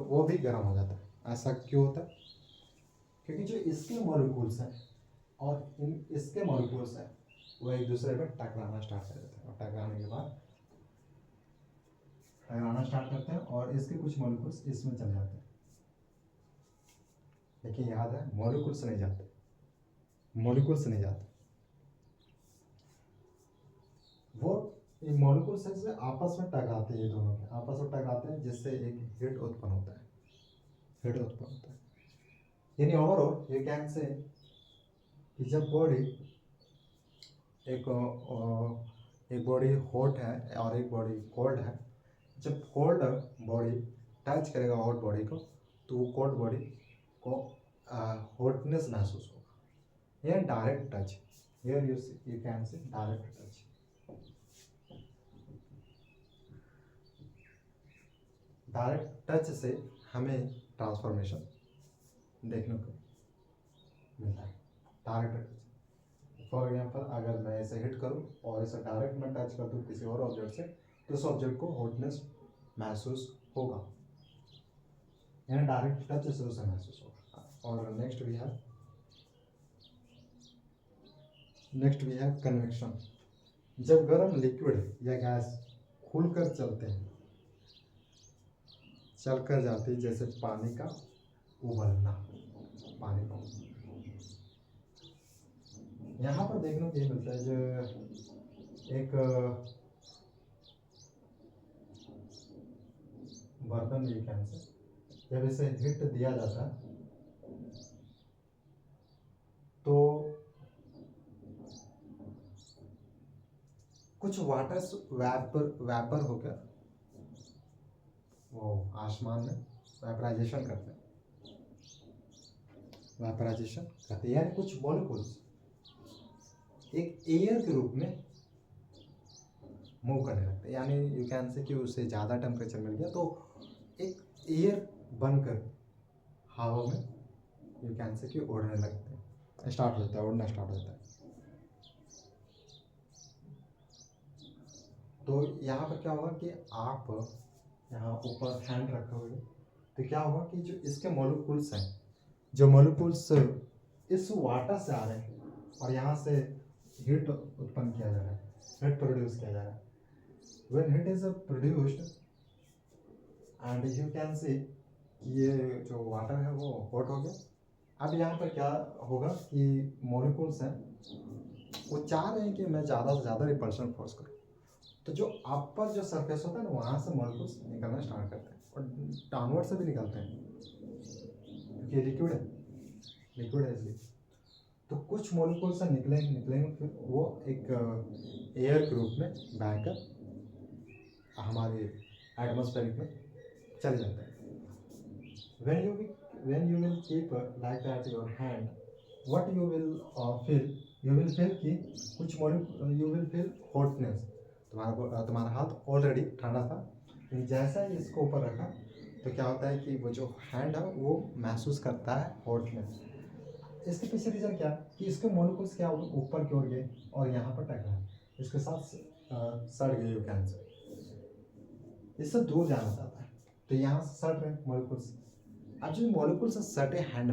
वो भी गर्म हो जाता है। ऐसा क्यों होता है, क्योंकि जो इसके मॉलिक्यूल्स हैं और इसके मॉलिक्यूल्स हैं वो एक दूसरे में टकराना स्टार्ट कर देते हैं, और टकराने के बाद टकराना स्टार्ट करते हैं और इसके कुछ मॉलिक्यूल्स इसमें चले जाते हैं। लेकिन याद है मॉलिक्यूल्स नहीं जाते, वो मॉलिक्यूल्स से आपस में टकराते हैं, ये दोनों के आपस में टकराते हैं जिससे एक हीट उत्पन्न होता है। यानी ओवरऑल यू कैन से कि जब बॉडी एक बॉडी हॉट है और एक बॉडी कोल्ड है, जब कोल्ड बॉडी टच करेगा हॉट बॉडी को तो वो कोल्ड बॉडी को हॉटनेस महसूस होगा। यह direct touch, here you can से डायरेक्ट टच। डायरेक्ट टच से हमें ट्रांसफॉर्मेशन देखने को मिलता है। डायरेक्ट टच, फॉर एग्जांपल अगर मैं इसे हिट करूं और इसे डायरेक्ट मैं टच कर दूं किसी और ऑब्जेक्ट से, तो उस ऑब्जेक्ट को हॉटनेस महसूस होगा, यानी डायरेक्ट टच से उसे महसूस होगा। और नेक्स्ट वी हैव कन्वेक्शन। जब गर्म लिक्विड या गैस खुलकर चलकर जाती है, जैसे पानी का उबलना, यहाँ पर देखने को ये मिलता है जो एक बर्तन ये कैंसर जब इसे हिट दिया जाता है तो कुछ वाटर वैपर होकर वो आसमान में वेपराइजेशन करते हैं, यानी कुछ मॉलिक्यूल्स एक एयर के रूप में मूव करने लगते हैं। यानी यू कैन से कि उसे ज़्यादा टेम्परेचर मिल गया तो एक एयर बनकर हवा में यू कैन से कि उड़ने लगते हैं, उड़ना स्टार्ट हो जाता है। तो यहाँ पर क्या होगा कि आप यहाँ ऊपर हैंड रखे हुए, तो क्या होगा कि जो इसके मॉलिक्यूल्स हैं, जो मॉलिक्यूल्स इस वाटर से आ रहे हैं और यहाँ से हीट उत्पन्न किया जा रहा है, हीट प्रोड्यूस किया जा रहा है। When heat is produced and you can see ये जो वाटर है वो हॉट हो गया। अब यहाँ पर क्या होगा कि मॉलिक्यूल्स हैं वो चाह रहे हैं कि मैं ज़्यादा से ज़्यादा रिपल्शन फोर्स करूँ, तो जो अपर जो सरफेस होता है ना वहाँ से मॉलिक्यूल्स निकलना स्टार्ट करते हैं और डाउनवर्ड से भी निकलते हैं, क्योंकि लिक्विड है इसलिए। तो कुछ मॉलिक्यूल्स से निकलेंगे फिर वो एक एयर के रूप में बहकर हमारे एटमॉस्फेरिक में चले जाते हैं। When you will keep like that your hand what you will feel, you will feel कि कुछ you will feel hotness, तुम्हारा हाथ ऑलरेडी ठंडा था, जैसा ही इसको ऊपर रखा तो क्या होता है कि वो जो हैंड है वो महसूस करता है हॉटनेस। इसके पीछे रीजन क्या कि इसके मोलिक्यूल्स क्या ऊपर की ओर गए और यहाँ पर टकराए, इसके साथ सड़ गए, यू कैन से, इससे दूर जाना चाहता है तो यहाँ से सड़ रहे मोलिक्यूल्स। अब जो मोलिक्यूल्स सटे हैंड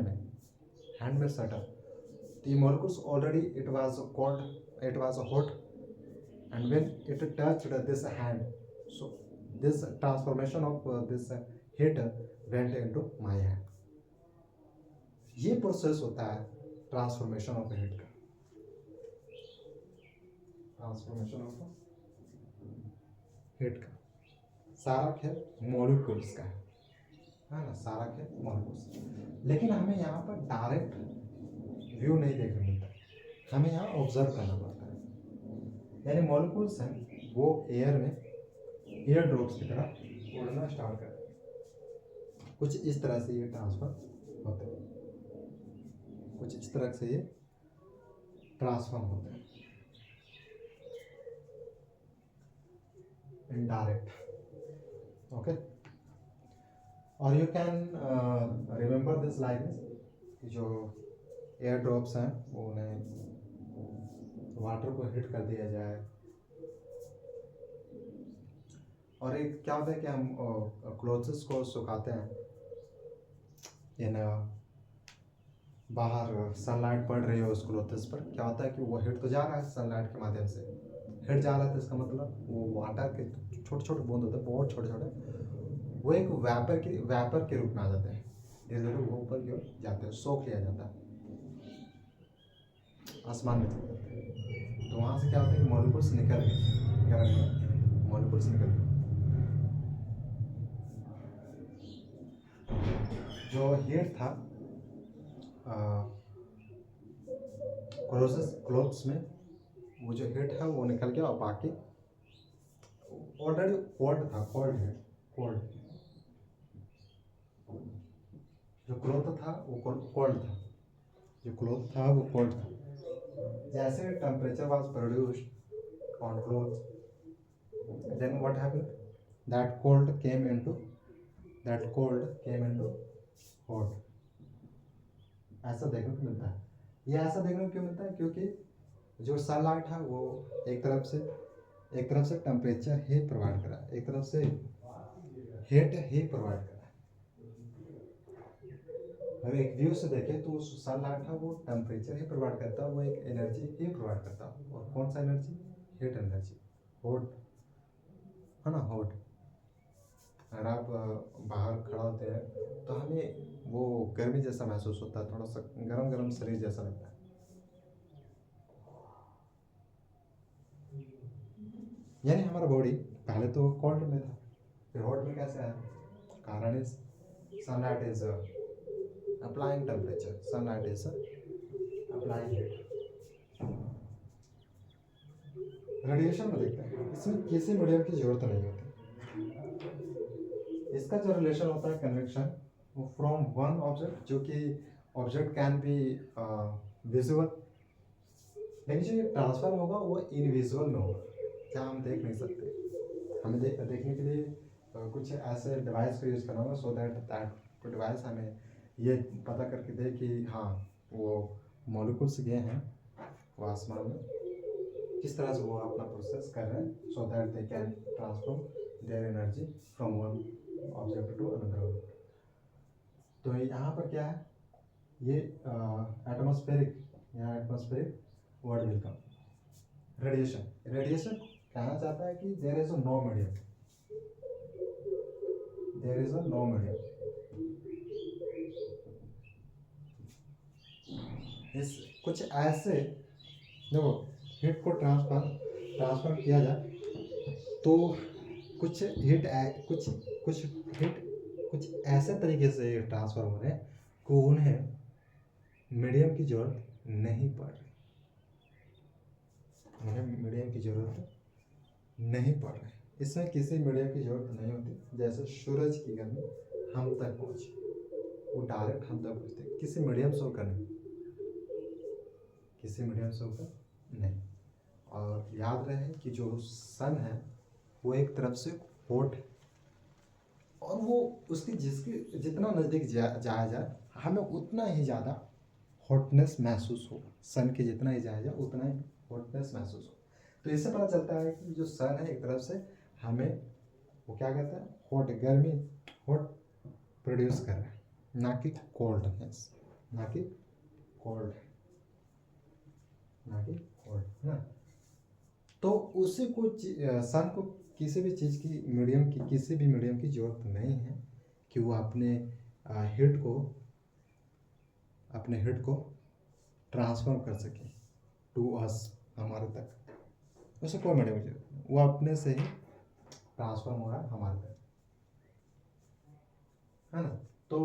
में सटा, तो ये molecules already it was cold, it was hot, and when it touched this hand, so this transformation of this heat went into my hand। ये प्रोसेस होता है ट्रांसफॉर्मेशन ऑफ हीट का, ट्रांसफॉर्मेशन ऑफ हीट का। सारा खेल molecules का है ना, सारा खेल मॉलिक्यूल्स। लेकिन हमें यहाँ पर डायरेक्ट व्यू नहीं देखने मिलता, हमें यहाँ ऑब्जर्व करना पड़ता है। यानी मॉलिक्यूल्स हैं वो एयर में एयर ड्रॉप्स की तरह उड़ना स्टार्ट करते हैं, कुछ इस तरह से ये ट्रांसफर होते हैं, कुछ इस तरह से ये ट्रांसफॉर्म होते हैं इनडायरेक्ट। ओके, और you can remember this like this, जो एयर ड्रॉप्स हैं वो उन्हें वाटर को हिट कर दिया जाए, और एक क्या होता है कि हम क्लोथ्स को सुखाते हैं, बाहर सनलाइट पड़ रही है उस क्लोथ्स पर, क्या होता है कि वो हिट तो जा रहा है सनलाइट के माध्यम से, हिट जा रहा है तो इसका मतलब वो वाटर के छोटे छोटे बूंद होते हैं, बहुत छोटे छोटे, वो एक वैपर के रूप में आ जाते हैं, धीरे धीरे वो ऊपर की ओर जाते हैं, सोख लिया जाता है, आसमान में चले जाते हैं। तो वहाँ से क्या होता है कि मॉलिक्यूल्स निकल गए, गर्म मॉलिक्यूल्स निकल गए, जो हीट था क्लोथ्स में, वो जो हीट है वो निकल गया, और बाकी ऑलरेडी कोल्ड था, कोल्ड जो क्लोथ था वो कोल्ड था, जो क्लोथ था वो कोल्ड था। जैसे temperature was produced on cloth, then what happened, that cold came into hot. ऐसा देखने को मिलता है। ये ऐसा देखने को क्यों मिलता है, क्योंकि जो सनलाइट है वो एक तरफ से टेम्परेचर ही प्रोवाइड कर रहा है, एक तरफ से हीट ही प्रोवाइड कर रहा है। अगर एक व्यू से देखें तो सनलाइट है वो टेम्परेचर ही प्रोवाइड करता है, वो एक एनर्जी ही प्रोवाइड करता है, और कौन सा एनर्जी, हीट एनर्जी, हॉट है ना, हॉट। अगर आप बाहर खड़ा होते हैं तो हमें वो गर्मी जैसा महसूस होता है, थोड़ा सा गरम शरीर जैसा लगता है। यानी हमारा बॉडी पहले तो कोल्ड में था, फिर हॉट में कैसे आया, कारण is sunlight is applying temperature, sunlight is applying heat. Radiation में देखते हैं, इसमें किसी मीडियम की जरूरत नहीं होती, इसका जो रिलेशन होता है कन्वेक्शन, वो फ्रॉम वन ऑब्जेक्ट, जो कि ऑब्जेक्ट कैन बी विजुअल, लेकिन जो ये ट्रांसफर होगा वो इनविजुअल में होगा, क्या हम देख नहीं सकते। हमें देखने के लिए कुछ ऐसे डिवाइस को यूज़ करना होगा, सो दैट डिवाइस हमें ये पता करके दे कि हाँ वो मॉलिक्यूल्स गए हैं वो आसमान में, किस तरह से वो अपना प्रोसेस कर रहे हैं, so that they can transform their energy from one object to another object. तो यहाँ पर क्या है, ये atmospheric word will come. Radiation कहना चाहता है कि there is a no medium, इस कुछ ऐसे देखो, हीट को ट्रांसफर किया जाए तो कुछ हीट कुछ ऐसे तरीके से ट्रांसफर हो रहे हैं कि उन्हें मीडियम की जरूरत नहीं पड़ रही, इसमें किसी मीडियम की जरूरत नहीं होती। जैसे सूरज की गर्मी हम तक पहुँची, वो डायरेक्ट हम तक पहुँचती, किसी मीडियम से होकर नहीं। किसी मीडियम से ऊपर नहीं। और याद रहे कि जो सन है वो एक तरफ से हॉट है, और वो उसके जिसके जितना नज़दीक जाया जाए हमें उतना ही ज़्यादा हॉटनेस महसूस होगा। सन के जितना ही जाया जाए उतना ही हॉटनेस महसूस होगा। तो इससे पता चलता है कि जो सन है एक तरफ से हमें वो क्या कहता है, हॉट, गर्मी, हॉट प्रोड्यूस कर रहा है, ना कि कोल्डनेस, ना कि कोल्ड, ना कि कोल्ड, है ना। तो उसी को सन को किसी भी चीज़ की मीडियम की किसी भी मीडियम की ज़रूरत नहीं है कि वो अपने हीट को ट्रांसफर कर सके टू अस, हमारे तक। उसे कोई मीडियम की जरूरत नहीं, वो अपने से ही ट्रांसफर हो रहा है हमारे तक, है ना। तो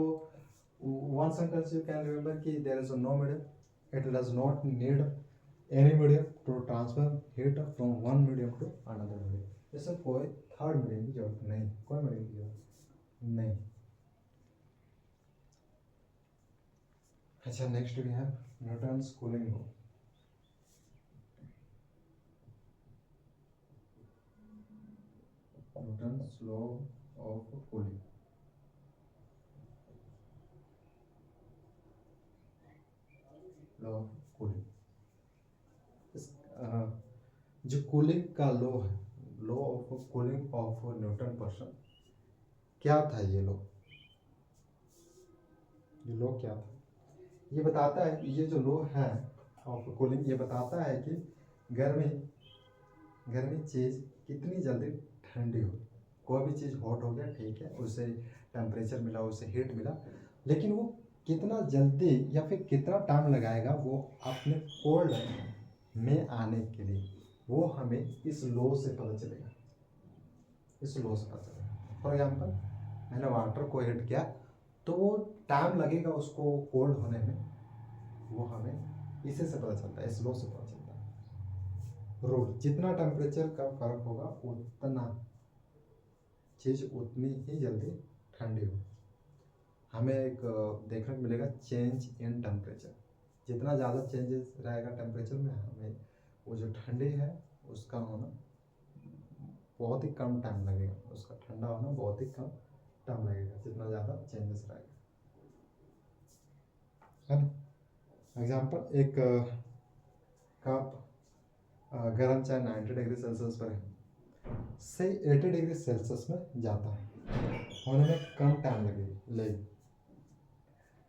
one sentence you can remember कि there is no medium, it does not need any medium to transfer heat from one medium to another medium. इससे कोई थर्ड मीडियम की जरूरत नहीं, कोई मीडियम की जरूरत नहीं। अच्छा, next we have Newton's cooling law. Newton's law of cooling. Law of cooling, जो कूलिंग का लॉ है, law of cooling of Newton person, क्या था ये लॉ? ये लॉ क्या था? ये बताता है, ये जो लॉ है ऑफ कूलिंग, ये बताता है कि गर्मी गर्मी चीज़ कितनी जल्दी ठंडी हो। कोई भी चीज़ हॉट हो गया, ठीक है, उसे टेम्परेचर मिला, उसे हीट मिला, लेकिन वो कितना जल्दी या फिर कितना टाइम लगाएगा वो अपने कोल्ड में आने के लिए, वो हमें इस लॉ से पता चलेगा, इस लॉ से पता चलेगा। फॉर एग्जाम्पल, मैंने वाटर को हीट किया तो वो टाइम लगेगा उसको कोल्ड होने में, वो हमें इसी से पता चलता है, इस लॉ से पता चलता है। रूल, जितना टेम्परेचर का फर्क होगा उतना चीज़ उतनी ही जल्दी ठंडी हो। हमें एक देखने को मिलेगा चेंज इन टेम्परेचर, जितना ज़्यादा चेंजेस रहेगा टेम्परेचर में, हमें वो जो ठंडी है उसका होना बहुत ही कम टाइम लगेगा, उसका ठंडा होना बहुत ही कम टाइम लगेगा, जितना ज़्यादा चेंजेस रहेगा, है ना। एग्जाम्पल, एक कप गर्म चाय 90 डिग्री सेल्सियस पर है, से 80 डिग्री सेल्सियस में जाता है, होने में कम टाइम लगेगी,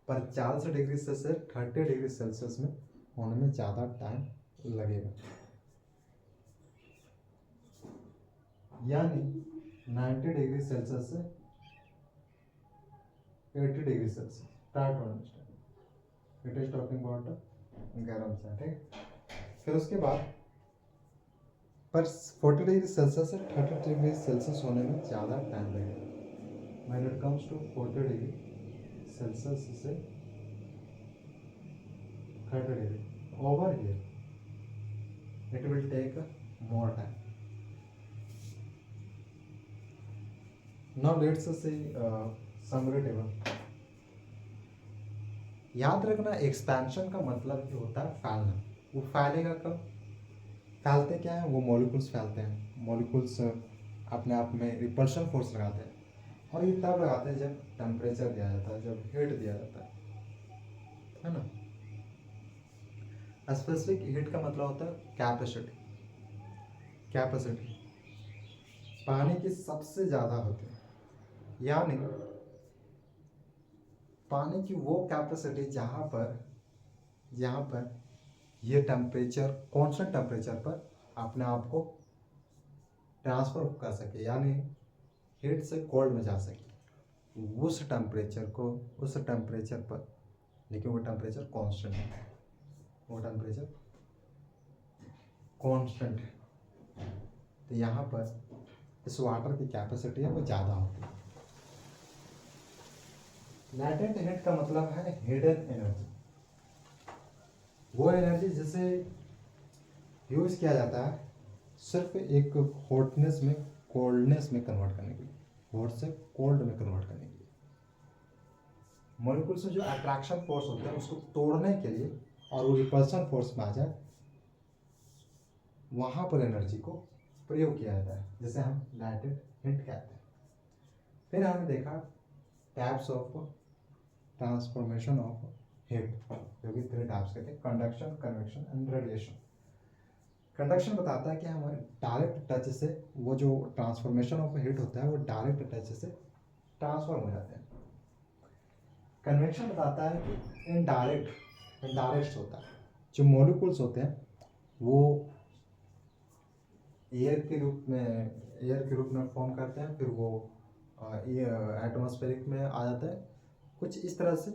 पर 40 डिग्री से 30 डिग्री सेल्सियस में होने में ज़्यादा टाइम लगेगा। यानी 90 डिग्री सेल्सियस से 80 degree Celsius, try to understand, it is talking about गर्म चाय, ठीक। फिर उसके बाद पर 40 डिग्री सेल्सियस से 30 डिग्री सेल्सियस होने में ज़्यादा टाइम लगेगा। When it comes to 40 degree Celsius से 30 degree over here it will take more time. Now let's say summary table. याद रखना, एक्सपेंशन का मतलब ही होता है फैलना। वो फैलेगा कब? फैलते क्या है, वो मॉलिक्यूल्स फैलते हैं, मॉलिक्यूल्स अपने आप में रिपल्शन फोर्स लगाते हैं, और ये तब लगाते हैं जब टेम्परेचर दिया जाता है, जब हीट दिया जाता है ना। स्पेसिफिक हीट का मतलब होता है कैपेसिटी। कैपेसिटी पानी की सबसे ज़्यादा होती है, यानी पानी की वो कैपेसिटी जहाँ पर ये टेम्परेचर कांस्टेंट टेम्परेचर पर अपने आप को ट्रांसफर कर सके, यानी हीट से कोल्ड में जा सके, उस टेम्परेचर पर, लेकिन वो टेम्परेचर कांस्टेंट है, वो टेम्परेचर कांस्टेंट है। तो यहाँ पर इस वाटर की कैपेसिटी है वो ज़्यादा होती है। लैटेंट हीट का मतलब है हिडन एनर्जी, वो एनर्जी जिसे यूज किया जाता है सिर्फ एक हॉटनेस में कोल्डनेस में कन्वर्ट करने के लिए, हॉट से कोल्ड में कन्वर्ट करने के लिए। मॉलिक्यूल्स में जो अट्रैक्शन फोर्स होता है उसको तोड़ने के लिए और वो रिपल्सन फोर्स में आ जाए, वहाँ पर एनर्जी को प्रयोग किया जाता है, जिसे हम लाइटेड हीट कहते हैं। फिर हमने देखा types of transformation of heat, जो कि 3 टाइप्स के थे, conduction, convection and radiation. Conduction बताता है कि हम डायरेक्ट टच से वो जो ट्रांसफॉर्मेशन ऑफ हीट होता है वो डायरेक्ट टच से ट्रांसफॉर्म हो जाते हैं। कन्वेक्शन बताता है कि इनडायरेक्ट होता है, जो मॉलिक्यूल्स होते हैं वो एयर के रूप में फॉर्म करते हैं, फिर वो एटमॉस्फेरिक में आ जाता है, कुछ इस तरह से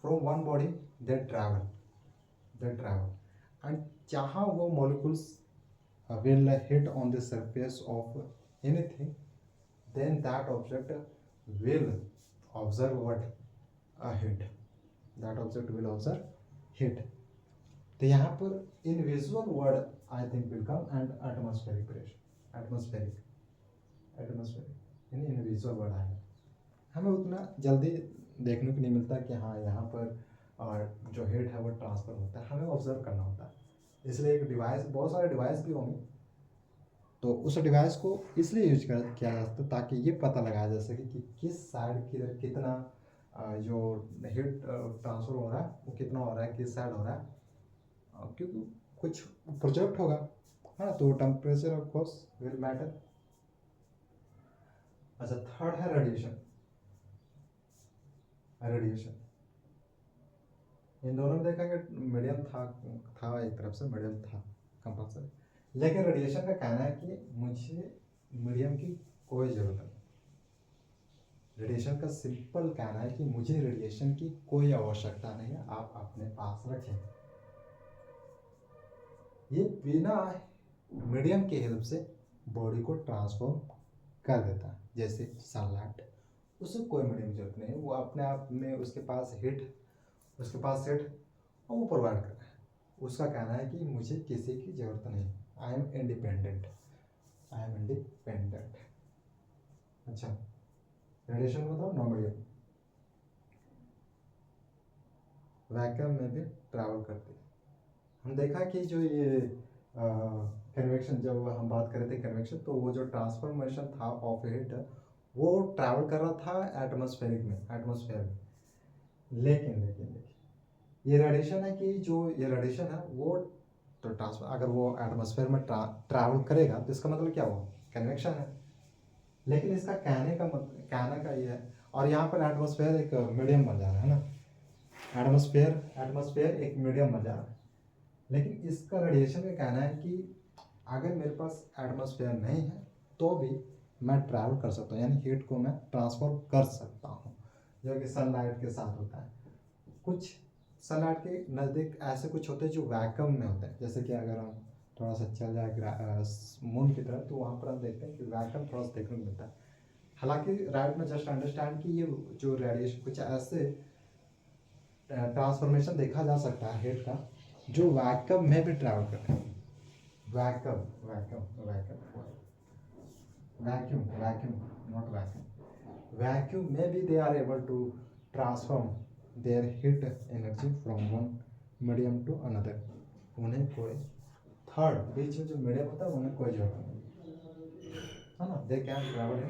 from one body they travel and जहाँ वो molecules will hit on the surface of anything, then that object will observe what a hit, that object will observe hit. तो यहाँ पर in visual word I think will come and atmospheric pressure, atmospheric in visual word आएगा। हमें उतना जल्दी देखने को नहीं मिलता कि हाँ यहाँ पर जो हेड है वो ट्रांसफर होता है, हमें ऑब्जर्व करना होता है। इसलिए एक डिवाइस, बहुत सारे डिवाइस भी होंगे, तो उस डिवाइस को इसलिए यूज किया जा सकता है ताकि ये पता लगाया जा सके कि किस साइड किधर कितना जो हीट ट्रांसफर हो रहा है वो कितना हो रहा है, किस साइड हो रहा है, क्योंकि कुछ प्रोजेक्ट होगा, हाँ, तो temperature of course will matter. अच्छा, थर्ड है रेडिएशन। इन दोनों में देखा कि मीडियम था एक तरफ से मीडियम था कंपल्सरी, लेकिन रेडिएशन का कहना है कि मुझे मीडियम की कोई ज़रूरत नहीं। रेडिएशन का सिंपल कहना है कि मुझे रेडिएशन की कोई आवश्यकता नहीं है, आप अपने पास रखें। ये बिना मीडियम के हेल्प से बॉडी को ट्रांसफॉर्म कर देता है, जैसे सनलाइट, उसे कोई मीडियम की जरूरत नहीं है, वो अपने आप में उसके पास हीट और वो प्रोवाइड कर रहा है। उसका कहना है कि मुझे किसी की ज़रूरत नहीं, आई एम इंडिपेंडेंट। अच्छा, रेडिएशन मतलब नो मीडियम, वैक्यूम में भी ट्रैवल करती है। हम देखा कि जो ये कन्वेक्शन, जब हम बात कर रहे थे कन्वेक्शन, तो वो जो ट्रांसफॉर्मेशन था ऑफ हीट वो ट्रैवल कर रहा था एटमॉस्फेयर में। लेकिन ये रेडिएशन है कि जो ये रेडिएशन है वो तो ट्रांसफर, अगर वो एटमॉस्फेयर में ट्रैवल करेगा तो इसका मतलब क्या हुआ, कन्वेक्शन है। लेकिन इसका कहने का ये है, और यहाँ पर एटमॉस्फेयर एक मीडियम बन जा रहा है ना, एटमॉस्फेयर एक मीडियम बन जा रहा है। लेकिन इसका रेडिएशन का कहना है कि अगर मेरे पास एटमॉस्फेयर नहीं है तो भी मैं ट्रैवल कर सकता हूँ, यानी हीट को मैं ट्रांसफर कर सकता हूँ, जो कि सनलाइट के साथ होता है। कुछ सनलाइट के नज़दीक ऐसे कुछ होते हैं जो वैक्यूम में होते हैं, जैसे कि अगर हम थोड़ा सा चल जाए मून की तरफ, तो वहाँ पर हम देखते हैं कि वैक्यूम थोड़ा सा देखने को मिलता है। हालांकि राइट में जस्ट अंडरस्टैंड कि ये जो रेडिएशन कुछ ऐसे ट्रांसफॉर्मेशन देखा जा सकता है हीट का जो वैक्यूम में भी ट्रैवल करते हैं। वैक्यूम में भी they are able to transform their heat energy from one medium to another. उन्हें कोई थर्ड बीच में जो मीडियम होता है उन्हें कोई जरूरत नहीं है ना, they can travel in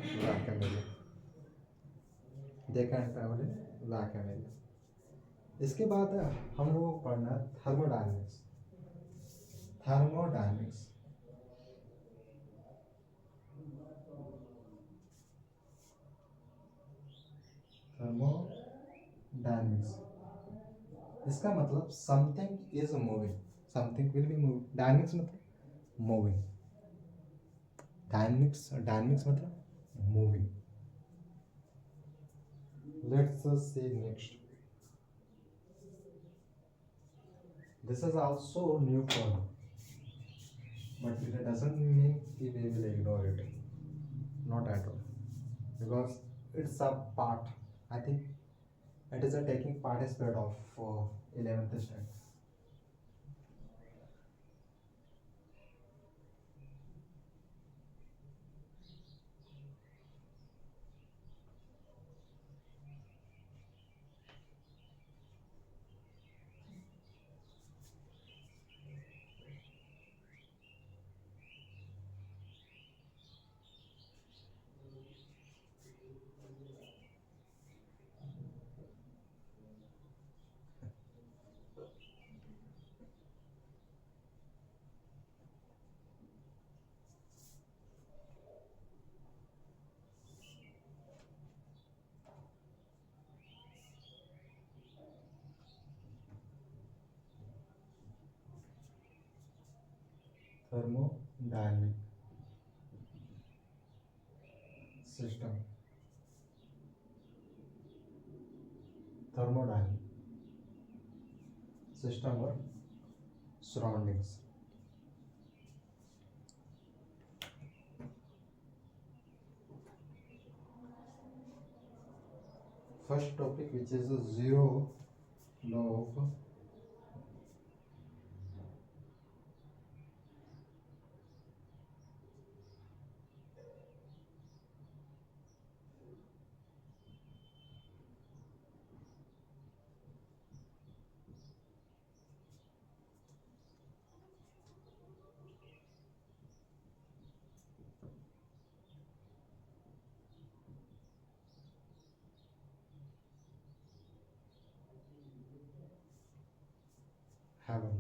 vacuum area, इसके बाद हम लोगों को पढ़ना है थर्मोडायनेमिक्स। इसका मतलब something is moving, something will be moving. Dynamics मतलब मूविंग, डायनेमिक्स मतलब moving. Let's see next, this is also new for me, but it doesn't mean we will ignore it, not at all, because it's a part, I think it is a taking participate of 11th standard. Thermodynamic system, thermodynamic system और surroundings. First topic which is zero law of heaven.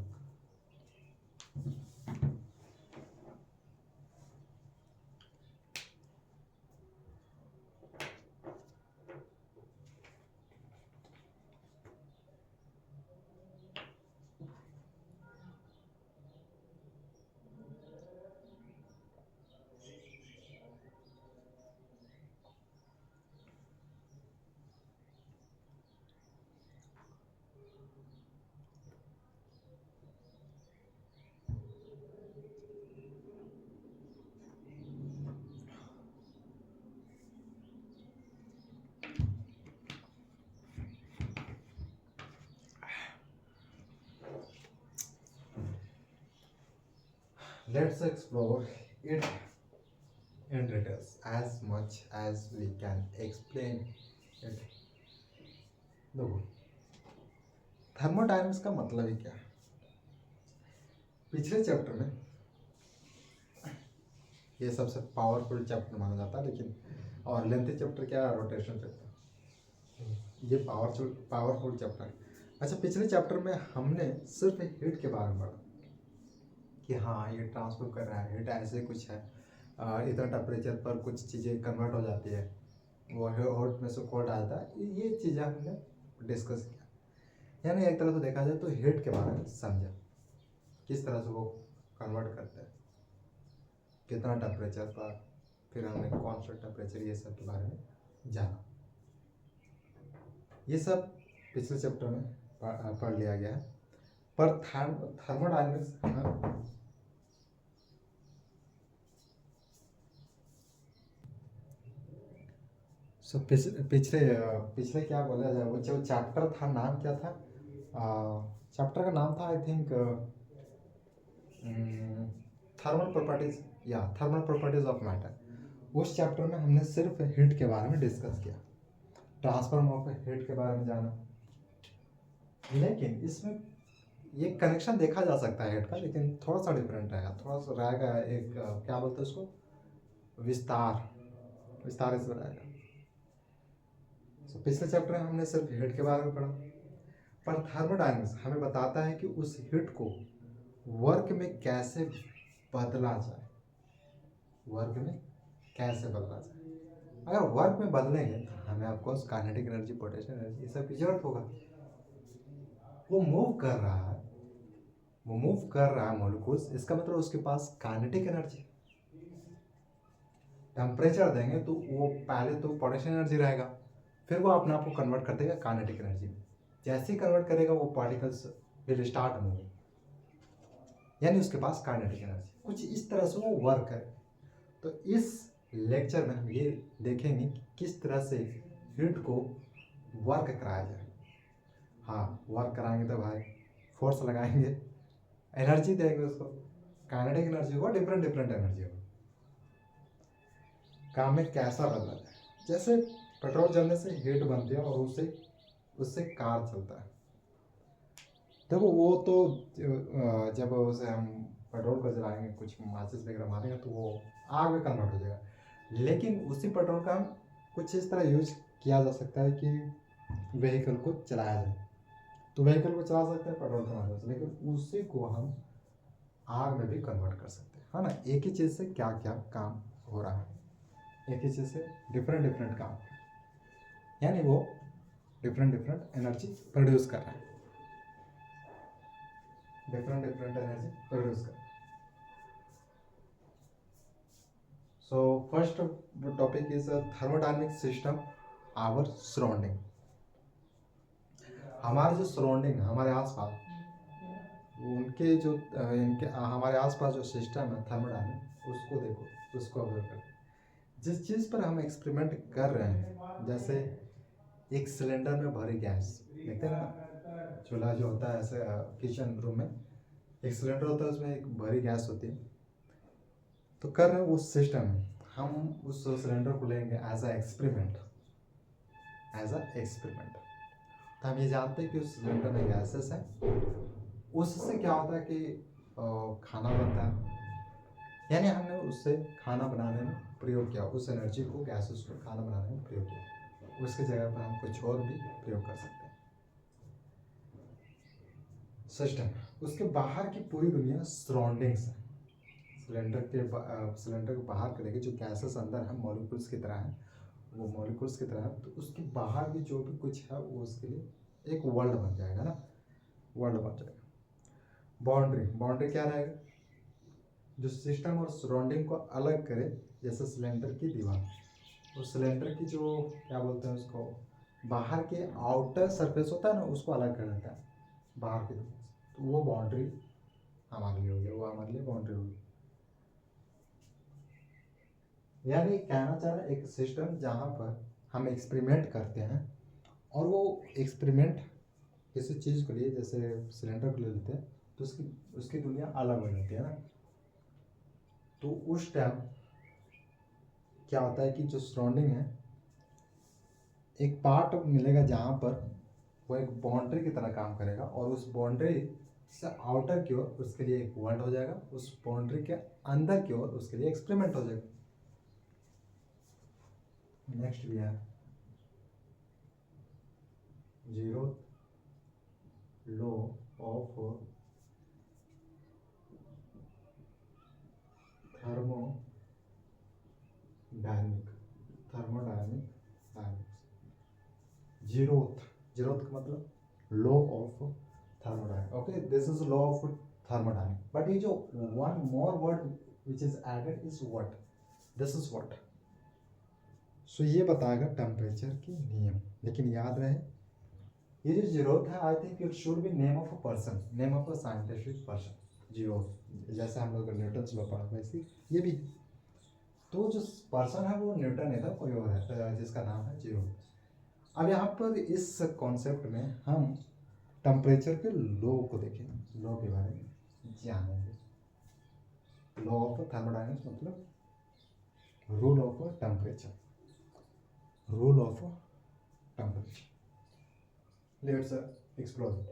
Let's explore it in details as much as we can explain it. देखो, thermodynamics का मतलब ही क्या है? पिछले chapter में ये सबसे पावरफुल चैप्टर माना जाता है, लेकिन और लेंथी चैप्टर क्या है? Rotation chapter. ये पावरफुल चैप्टर है। अच्छा, पिछले चैप्टर में हमने सिर्फ हीट के बारे में पढ़ा कि हाँ ये ट्रांसफर कर रहा है, हीट ऐसे कुछ है, इतना टेम्परेचर पर कुछ चीज़ें कन्वर्ट हो जाती है, वो हॉट में से कोल्ड आता है, ये चीज़ें हमने डिस्कस किया। यानी एक तरह से देखा जाए तो हीट के बारे में समझा, किस तरह से वो कन्वर्ट करते हैं, कितना टेम्परेचर पर, फिर हमने कॉन्स्टेंट टेम्परेचर, ये सब के बारे में जाना। ये सब पिछले चैप्टर में पढ़ लिया गया है। पर थर्मोडायनेमिक्स पिछले क्या बोला जाए, वो जो चैप्टर था नाम क्या था? चैप्टर का नाम था I think thermal properties of matter. उस चैप्टर में हमने सिर्फ हीट के बारे में डिस्कस किया, ट्रांसफर ऑफ हीट के बारे में जाना। लेकिन इसमें ये कनेक्शन देखा जा सकता है हीट का, लेकिन थोड़ा सा डिफरेंट रहेगा, थोड़ा सा रहेगा एक क्या बोलते हैं उसको, विस्तार इसमें रहेगा। पिछले चैप्टर में हमने सिर्फ हीट के बारे में पढ़ा, पर थर्मोडायनेमिक्स हमें बताता है कि उस हीट को वर्क में कैसे बदला जाए, वर्क में कैसे बदला जाए। अगर वर्क में बदलेंगे तो हमें of course kinetic energy, potential energy, ये सब की जरूरत होगा। वो मूव कर रहा है मॉलिक्यूल्स, इसका मतलब उसके पास काइनेटिक एनर्जी। टेम्परेचर देंगे तो वो पहले तो पोटेंशियल एनर्जी रहेगा, फिर वो अपने आप को कन्वर्ट कर देगा काइनेटिक एनर्जी में। जैसे ही कन्वर्ट करेगा वो पार्टिकल्स विल स्टार्ट मूविंग, यानी उसके पास काइनेटिक एनर्जी। कुछ इस तरह से वो वर्क करे। तो इस लेक्चर में हम ये देखेंगे कि किस तरह से हीट को वर्क कराया जाए। हाँ, वर्क कराएंगे तो भाई फोर्स लगाएंगे, एनर्जी देंगे उसको, काइनेटिक एनर्जी होगा, डिफरेंट एनर्जी होगा। काम में कैसा बदला जाए? जैसे पेट्रोल जलने से हीट बनती है और उससे कार चलता है। देखो वो तो जब उसे हम पेट्रोल को जलाएंगे, कुछ माचिस वगैरह मारेंगे तो वो आग में कन्वर्ट हो जाएगा। लेकिन उसी पेट्रोल का हम कुछ इस तरह यूज किया जा सकता है कि व्हीकल को चलाया जाए। तो व्हीकल को चला सकते हैं पेट्रोल के माध्यम से, लेकिन उसी को हम आग में भी कन्वर्ट कर सकते हैं, है ना। एक ही चीज़ से क्या क्या काम हो रहा है, एक ही चीज़ से डिफरेंट काम, यानी वो डिफरेंट एनर्जी प्रोड्यूस कर रहा है, डिफरेंट एनर्जी प्रोड्यूस कर। So first topic is a thermodynamic system, our surrounding. हमारे जो सराउंडिंग हमारे आसपास उनके जो इनके हमारे आसपास जो सिस्टम है थर्मोडायनामिक, उसको देखो, उसको ऑब्जर्व करो। जिस चीज़ पर हम एक्सपेरिमेंट कर रहे हैं, जैसे एक सिलेंडर में भरी गैस, देखते हैं ना, चूल्हा जो होता है ऐसे किचन रूम में एक सिलेंडर होता है, उसमें एक भरी गैस होती है, तो कर रहे हैं उस सिस्टम में हम उस सिलेंडर को लेंगे as a experiment, as a experiment. तो हम ये जानते हैं कि उस सिलेंडर में गैसेस हैं, उससे क्या होता है कि खाना बनता है, यानी हमने उससे खाना बनाने में प्रयोग किया, उस एनर्जी को गैसेस को खाना बनाने में प्रयोग किया, उसकी जगह पर हम कुछ और भी प्रयोग कर सकते हैं। सिस्टम, उसके बाहर की पूरी दुनिया सराउंडिंग्स है। सिलेंडर के बाहर करेंगे जो गैसेस अंदर है मॉलिक्यूल्स की तरह है, वो मॉलिक्यूल्स की तरह है, तो उसके बाहर भी जो भी कुछ है वो उसके लिए एक वर्ल्ड बन जाएगा ना, वर्ल्ड बन जाएगा। बाउंड्री, बाउंड्री क्या रहेगा, जो सिस्टम और सराउंडिंग को अलग करे, जैसे सिलेंडर की दीवार, उस सिलेंडर की जो क्या बोलते हैं उसको, बाहर के आउटर सरफेस होता है ना, उसको अलग कर देता है बाहर की दुनिया से, तो वो बाउंड्री हमारे लिए होगी, वो हमारे लिए बाउंड्री होगी। यानी कहना चाह रहा है एक सिस्टम जहाँ पर हम एक्सपेरिमेंट करते हैं और वो एक्सपेरिमेंट किसी चीज़ को लिए, जैसे सिलेंडर को ले लेते हैं, तो उसकी उसकी दुनिया अलग हो जाती है ना, तो उस टाइम क्या होता है कि जो सराउंडिंग है एक पार्ट मिलेगा जहाँ पर वो एक बाउंड्री की तरह काम करेगा, और उस बाउंड्री से आउटर की ओर उसके लिए एक वर्ल्ड हो जाएगा, उस बाउंड्री के अंदर की ओर उसके लिए एक्सपेरिमेंट हो जाएगा। नेक्स्ट भी है zero law of thermodynamics. Zeroth का मतलब law of thermodynamic, okay, this is law of thermodynamic, but ये जो one more word which is added is what, this is what. So ये बताएगा टेम्परेचर के नियम, लेकिन याद रहे ये जो जीरोथ है, आई think it should B name of a person, name of a scientific person, zeroth, जैसे हम लोग न्यूटन से पढ़ा वैसे ये भी, तो जो पर्सन है वो न्यूटन नहीं था, कोई और है जिसका नाम है जीरोथ। अब यहाँ पर इस कॉन्सेप्ट में हम टेम्परेचर के लॉ को देखेंगे, लॉ के बारे में जानेंगे। लॉ ऑफ थर्मोडायनामिक्स मतलब rule of temperature, rule of temperature. Let's explore it.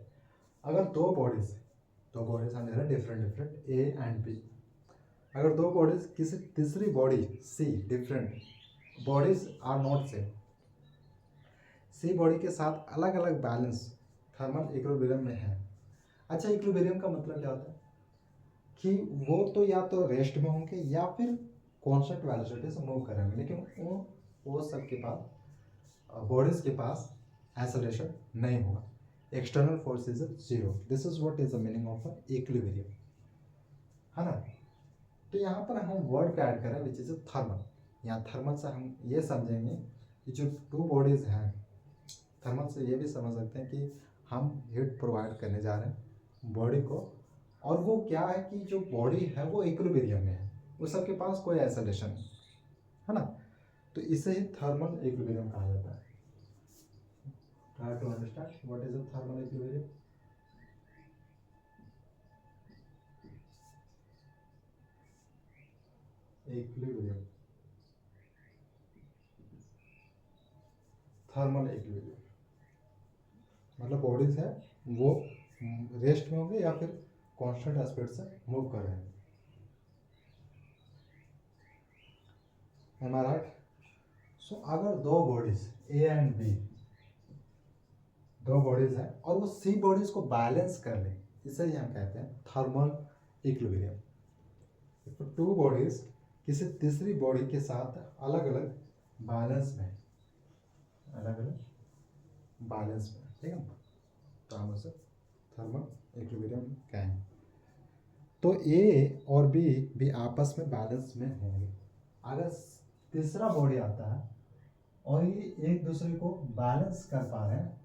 अगर दो बॉडीज हम डिफरेंट ए एंड बी, अगर दो बॉडीज किसी तीसरी body C, different bodies are not same, C body के साथ अलग अलग बैलेंस थर्मल इक्विलिब्रियम में है। अच्छा, इक्विलिब्रियम का मतलब क्या होता है कि वो तो या तो रेस्ट में होंगे या फिर कॉन्स्टेंट वेलोसिटी से मूव करेंगे, लेकिन वो सब के पास बॉडीज के पास एक्सेलरेशन नहीं होगा, external force is zero, this is what is the meaning of equilibrium, है ना। तो यहाँ पर हम वर्ड का ऐड करें विच इज थर्मल। यहाँ थर्मल से हम ये समझेंगे कि जो टू बॉडीज हैं, थर्मल से ये भी समझ सकते हैं कि हम हीट प्रोवाइड करने जा रहे हैं बॉडी को, और वो क्या है कि जो बॉडी है वो इक्विलिब्रियम में है, वो सबके पास कोई आइसोलेशन नहीं है ना, तो इसे ही थर्मल इक्विलिब्रियम कहा जाता है। Try to understand what is a thermal equilibrium. Equilibrium, thermal equilibrium मतलब बॉडीज है वो रेस्ट में होंगे या फिर कांस्टेंट एस्पेक्ट से मूव कर रहे हैं। एम आई राइट? सो अगर दो बॉडीज ए एंड बी, दो बॉडीज हैं और वो सी बॉडीज को बैलेंस कर ले, इसे ही हम कहते हैं थर्मल इक्विलिब्रियम। टू बॉडीज किसी तीसरी बॉडी के साथ अलग अलग बैलेंस में, अलग अलग बैलेंस में, ठीक है, तो हम उसे थर्मल इक्विलिब्रियम कहेंगे। तो ए और बी भी आपस में बैलेंस में होंगे, अगर तीसरा बॉडी आता है और ये एक दूसरे को बैलेंस कर पा रहे हैं,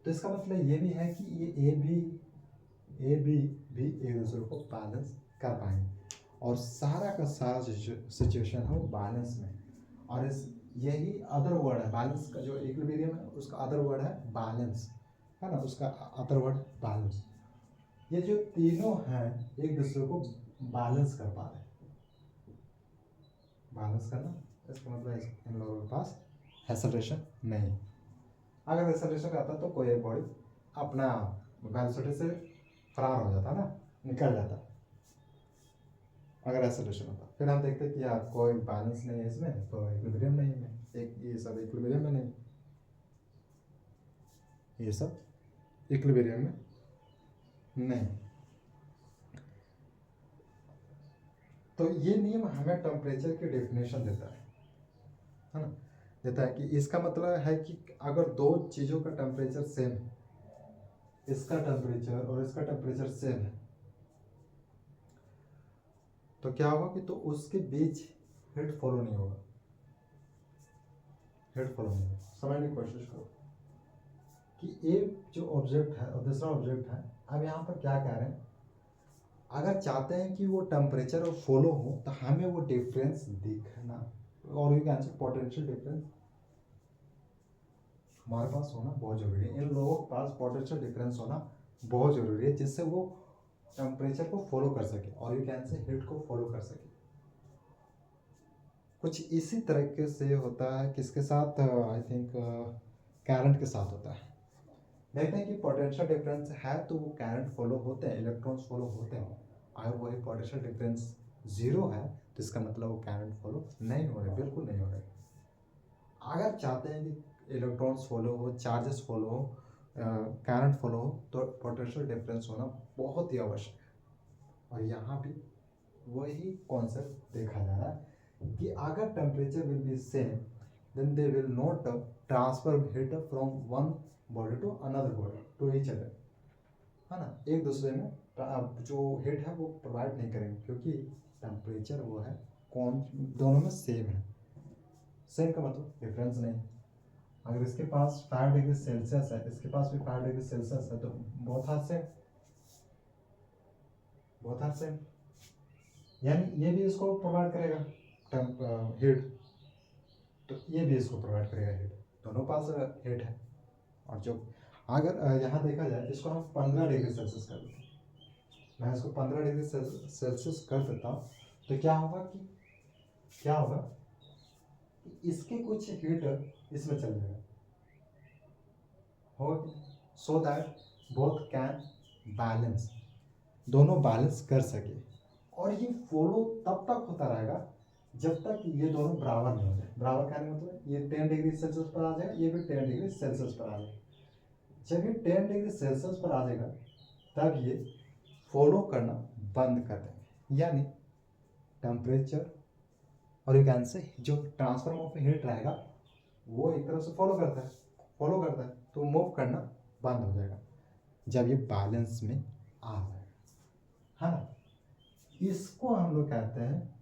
तो इसका मतलब ये भी है कि ये ए बी भी एक दूसरे को बैलेंस कर पाएंगे, और सारा का सारा सिचुएशन है वो बैलेंस में। और इस यही अदर वर्ड है बैलेंस का, जो इक्विलिब्रियम है उसका अदर वर्ड है बैलेंस, है ना, उसका अदर वर्ड बैलेंस। ये जो तीनों हैं एक दूसरे को बैलेंस कर पा रहे हैं। बैलेंस करना इसका मतलब इन लोगों के पास एक्सेलरेशन नहीं। अगर एक्सेलरेशन रहता तो कोई एक बॉडी अपना वेलोसिटी से फरार हो जाता ना, निकल जाता अगर एक्सेलरेशन होता। फिर हम देखते कि यार कोई बैलेंस नहीं है इसमें, तो इक्विलिब्रियम नहीं है, एक ये सब इक्विलिब्रियम में नहीं, ये सब इक्विलिब्रियम में नहीं। तो ये नियम हमें टेम्परेचर की डेफिनेशन देता है ना, देता है कि इसका मतलब है कि अगर दो चीज़ों का टेम्परेचर सेम है, इसका टेम्परेचर और इसका टेम्परेचर सेम है, तो क्या होगा कि तो उसके बीच हीट फॉलो नहीं होगा, हीट फॉलो नहीं होगा। समझने की कोशिश करो कि एक जो ऑब्जेक्ट है और दूसरा ऑब्जेक्ट है, अब यहाँ पर क्या कह रहे हैं, अगर चाहते हैं कि वो टेम्परेचर फॉलो हो तो हमें वो डिफरेंस दिखना, और यू कैन से पोटेंशियल डिफरेंस हमारे पास होना बहुत जरूरी है। इन लोगों के पास पोटेंशियल डिफरेंस होना बहुत जरूरी है, जिससे वो टेम्परेचर को फॉलो कर सके और यू कैन से हीट को फॉलो कर सके। कुछ इसी तरीके से होता है किसके साथ, आई थिंक करंट के साथ होता है। देखते हैं कि पोटेंशियल डिफरेंस है तो वो करंट फॉलो होते हैं, इलेक्ट्रॉन्स फॉलो होते हैं। अगर वही पोटेंशियल डिफरेंस जीरो है तो इसका मतलब वो करंट फॉलो नहीं हो रहे, बिल्कुल नहीं हो रहे। अगर चाहते हैं कि इलेक्ट्रॉन्स फॉलो हो, चार्जेस फॉलो हो, करंट फॉलो हो, तो पोटेंशियल डिफरेंस होना बहुत ही आवश्यक है। और यहाँ भी वही कॉन्सेप्ट देखा जा रहा है कि अगर temperature will be same then they will not transfer heat from one body to another body to each other, है ना, एक दूसरे में जो हीट है वो प्रोवाइड नहीं करेंगे, क्योंकि टेम्परेचर वो है कौन दोनों में सेम है। सेम का मतलब डिफरेंस नहीं। अगर इसके पास 5 डिग्री सेल्सियस है, इसके पास भी 5 डिग्री सेल्सियस है, तो बहुत हाथ सेम, बहुत हाथ सेम, यानी ये भी इसको प्रोवाइड करेगा हीट, तो ये भी इसको प्रोवाइड करेगा हीट, दोनों पास हीट है। और जो अगर यहाँ देखा जाए इसको हम 15 डिग्री सेल्सियस कर देते हैं, मैं इसको 15 डिग्री सेल्सियस कर देता हूँ, तो क्या होगा कि इसके कुछ हीट इसमें चल जाएगा, हो so that both can balance, दोनों बैलेंस कर सके। और ये फॉलो तब तक होता रहेगा जब तक ये दोनों बराबर नहीं हो जाए। बराबर कहने मतलब ये 10 डिग्री सेल्सियस पर आ जाएगा, ये भी 10 डिग्री सेल्सियस पर आ जाएगा। जब ये 10 डिग्री सेल्सियस पर आ जाएगा तब ये फॉलो करना बंद कर देंगे, यानी टेम्परेचर और यू कैन से जो ट्रांसफर ऑफ हीट रहेगा वो एक तरह से फॉलो करता है, तो मूव करना बंद हो जाएगा जब ये बैलेंस में आ जाएगा, है ना। इसको हम लोग कहते हैं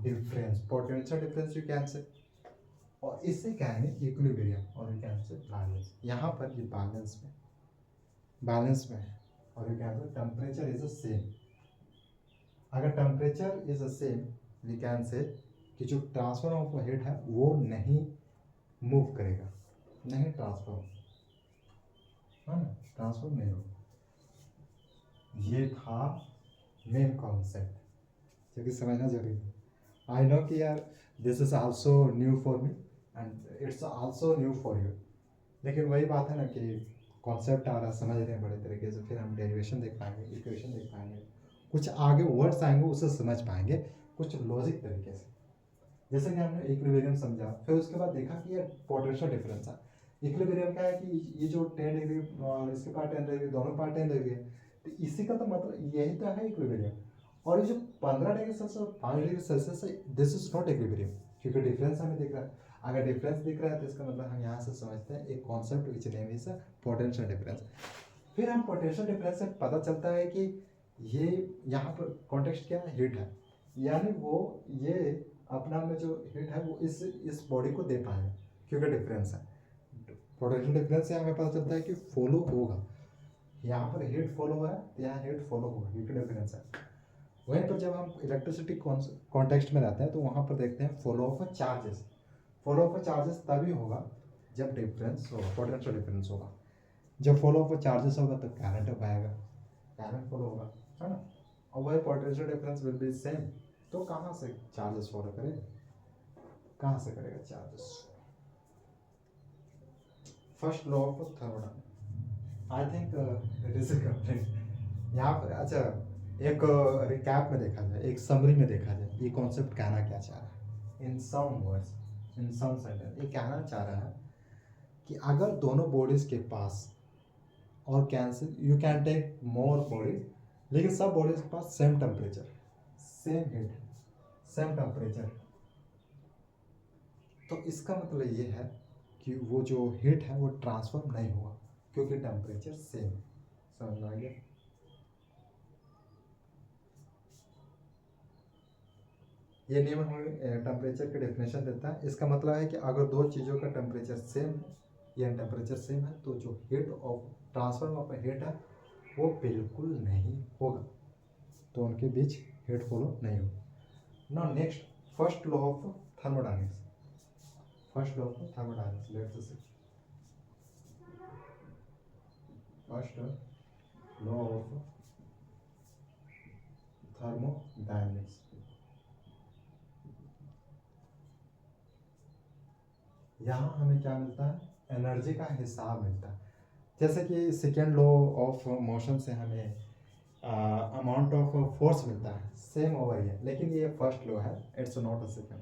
difference, potential difference you can से, और इससे कहेंगे इक्विलिब्रियम और यू कैन से बैलेंस। यहाँ पर ये बैलेंस में है और you can say temperature is the same. अगर temperature is the same we can say कि जो ट्रांसफर ऑफ हीट है वो नहीं मूव करेगा, नहीं ट्रांसफर, है ना, ट्रांसफर नहीं होगा। ये था मेन कॉन्सेप्ट जो कि समझना जरूरी है। आई नो कि यार this is also new for me and it's also new for you, लेकिन वही बात है ना कि कॉन्सेप्ट आ रहा समझ रहे हैं बड़े तरीके से, फिर हम डेरिवेशन देख पाएंगे, इक्वेशन देख पाएंगे, कुछ आगे वर्ड्स आएंगे उससे समझ पाएंगे कुछ लॉजिक तरीके से। जैसे कि हमने इक्विलिब्रियम समझा, फिर उसके बाद देखा कि ये पोटेंशियल डिफरेंस है। इक्विलिब्रियम क्या है कि ये जो 10 डिग्री और इसके पास 10 डिग्री, दोनों पास 10 डिग्री है, तो इसी का तो मतलब यही तो है इक्विलिब्रियम। और ये जो 15 डिग्री सेल्सियस और 5 डिग्री सेल्सियस है, दिस इज नॉट इक्विलिब्रियम, क्योंकि डिफरेंस हमें दिख रहा है। अगर डिफरेंस दिख रहा है तो इसका मतलब हम यहाँ से समझते हैं एक concept which name is potential difference. फिर हम पोटेंशियल डिफरेंस से पता चलता है कि ये यहाँ पर कॉन्टेक्स्ट क्या है, हीट है, यानी वो ये अपना में जो हीट है वो इस बॉडी को दे पाएगा, क्योंकि डिफरेंस है, पोटेंशियल डिफरेंस से हमें पता चलता है कि फॉलो होगा। यहाँ पर हीट फॉलो हो रहा है, तो यहाँ हीट फॉलो होगा, क्योंकि डिफरेंस है। वहीं पर जब हम इलेक्ट्रिसिटी कॉन्टेक्स्ट में रहते हैं तो वहाँ पर देखते हैं follow of charges. Follow of charges तभी होगा जब डिफरेंस होगा, पोटेंशियल डिफरेंस होगा। जब फॉलो ऑफ चार्जेस होगा तो करंट आएगा, करंट फॉलो होगा, है ना। और वही potential difference will be same. तो कहाँ से चार्जेस फॉलो करेगा, कहाँ से करेगा charges? First law of thermodynamics, I think it is complete. यहाँ पर अच्छा एक रिकैप में देखा जाए, एक समरी में देखा जाए, ये कॉन्सेप्ट कहना क्या चाह रहा है इन सम वर्ड्स, इन सम सेंटेंस। ये कहना चाह रहा है कि अगर दोनों बॉडीज के पास, और cancel you can take more bodies, लेकिन सब बॉडीज के पास same temperature, same heat, same temperature, तो इसका मतलब ये है कि वो जो हीट है वो ट्रांसफर नहीं हुआ, क्योंकि टेम्परेचर सेम है। समझ में आ गया? ये नियम हमें टेम्परेचर की डेफिनेशन देता है। इसका मतलब है कि अगर दो चीज़ों का टेम्परेचर सेम है या टेम्परेचर सेम है तो जो heat of transfer of heat है वो बिल्कुल नहीं होगा, तो उनके बीच हीट फॉलो नहीं होगा। Now next, first law of thermodynamics, first law of thermodynamics, let's see first law of thermodynamics. यहाँ हमें क्या मिलता है? एनर्जी का हिसाब मिलता है। जैसे कि सेकेंड लॉ ऑफ मोशन से हमें अमाउंट ऑफ फोर्स मिलता है, सेम ओवर है, लेकिन ये फर्स्ट लॉ है, इट्स नॉट अ सेकेंड।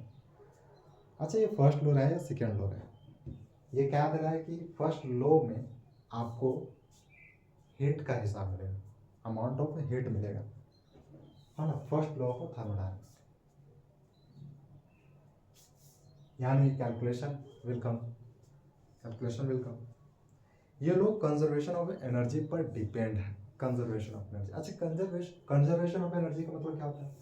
अच्छा, ये फर्स्ट लॉ रहा है या सेकेंड लॉ रहा है? ये क्या दे रहा है कि फर्स्ट लॉ में आपको हीट का हिसाब मिलेगा, अमाउंट ऑफ हीट मिलेगा, है ना। फर्स्ट लॉ ऑफ थर्मोडायनामिक्स, यानी calculation will come, calculation will come. ये लोग कंजर्वेशन ऑफ एनर्जी पर डिपेंड है, कंजर्वेशन ऑफ एनर्जी। अच्छा, कंजर्वेशन ऑफ एनर्जी का मतलब क्या होता है?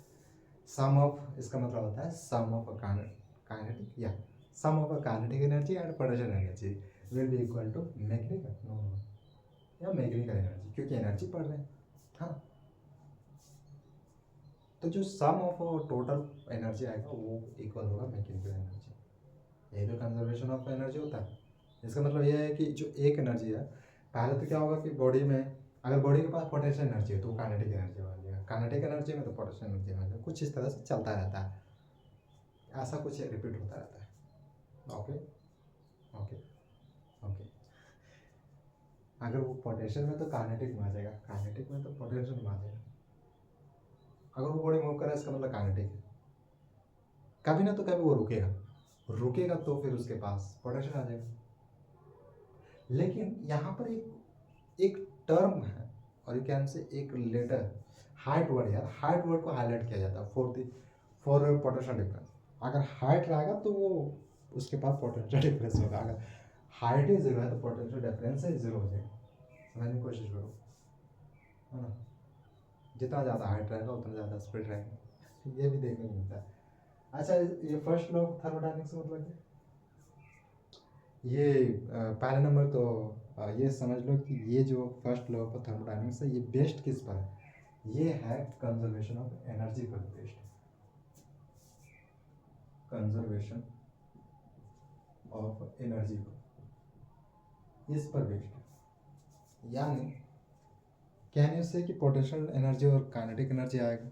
सम ऑफ, इसका मतलब होता है सम ऑफ काइनेटिक या sum of kinetic energy and potential energy will be equal to mechanical, no या मैकेनिकल एनर्जी, क्योंकि एनर्जी पढ़ रहे हैं, हाँ। तो जो सम ऑफ टोटल एनर्जी आएगा वो इक्वल होगा मैकेनिकल एनर्जी। यही तो कंजर्वेशन ऑफ एनर्जी होता है। इसका मतलब यह है कि जो एक एनर्जी है, पहले तो क्या होगा कि बॉडी में, अगर बॉडी के पास पोटेंशियल एनर्जी है तो वो काइनेटिक एनर्जी बन जाएगा, काइनेटिक एनर्जी में तो पोटेंशियल एनर्जी बन जाएगा, कुछ इस तरह से चलता रहता है, ऐसा कुछ रिपीट होता रहता है। Okay okay okay. अगर वो पोटेंशियल में तो काइनेटिक में आ जाएगा, काइनेटिक में तो पोटेंशियल में आ जाएगा। अगर वो बॉडी मूव कर रहा है इसका मतलब काइनेटिक है, कभी ना तो कभी वो रुकेगा, रुकेगा तो फिर उसके पास पोटेंशियल आ जाएगा। लेकिन यहाँ पर एक टर्म है, और यू कैन से एक लेटर, हाइट वर्ड, यार हाइट वर्ड को हाईलाइट किया जाता है फॉर पोटेंशियल डिफरेंस। अगर हाइट रहेगा तो वो उसके पास पोटेंशियल डिफरेंस होगा, अगर हाइट ही जीरो है तो पोटेंशियल डिफरेंस ही जीरो हो जाएगा। समझने की कोशिश करो, है ना। जितना ज़्यादा हाइट रहेगा उतना ज़्यादा स्पीड रहेगा, ये भी देखने को मिलता है। अच्छा, ये फर्स्ट लॉ ऑफ थर्मोडायनामिक्स मतलब क्या? ये पहले नंबर तो ये समझ लो कि ये जो फर्स्ट लॉ ऑफ थर्मोडायनामिक्स है ये बेस्ड किस पर है? ये है कंजर्वेशन ऑफ एनर्जी पर बेस्ड, कंजर्वेशन ऑफ एनर्जी पर, इस पर बेस्ड है। यानी कैन यू से कि पोटेंशियल एनर्जी और काइनेटिक एनर्जी आएगा,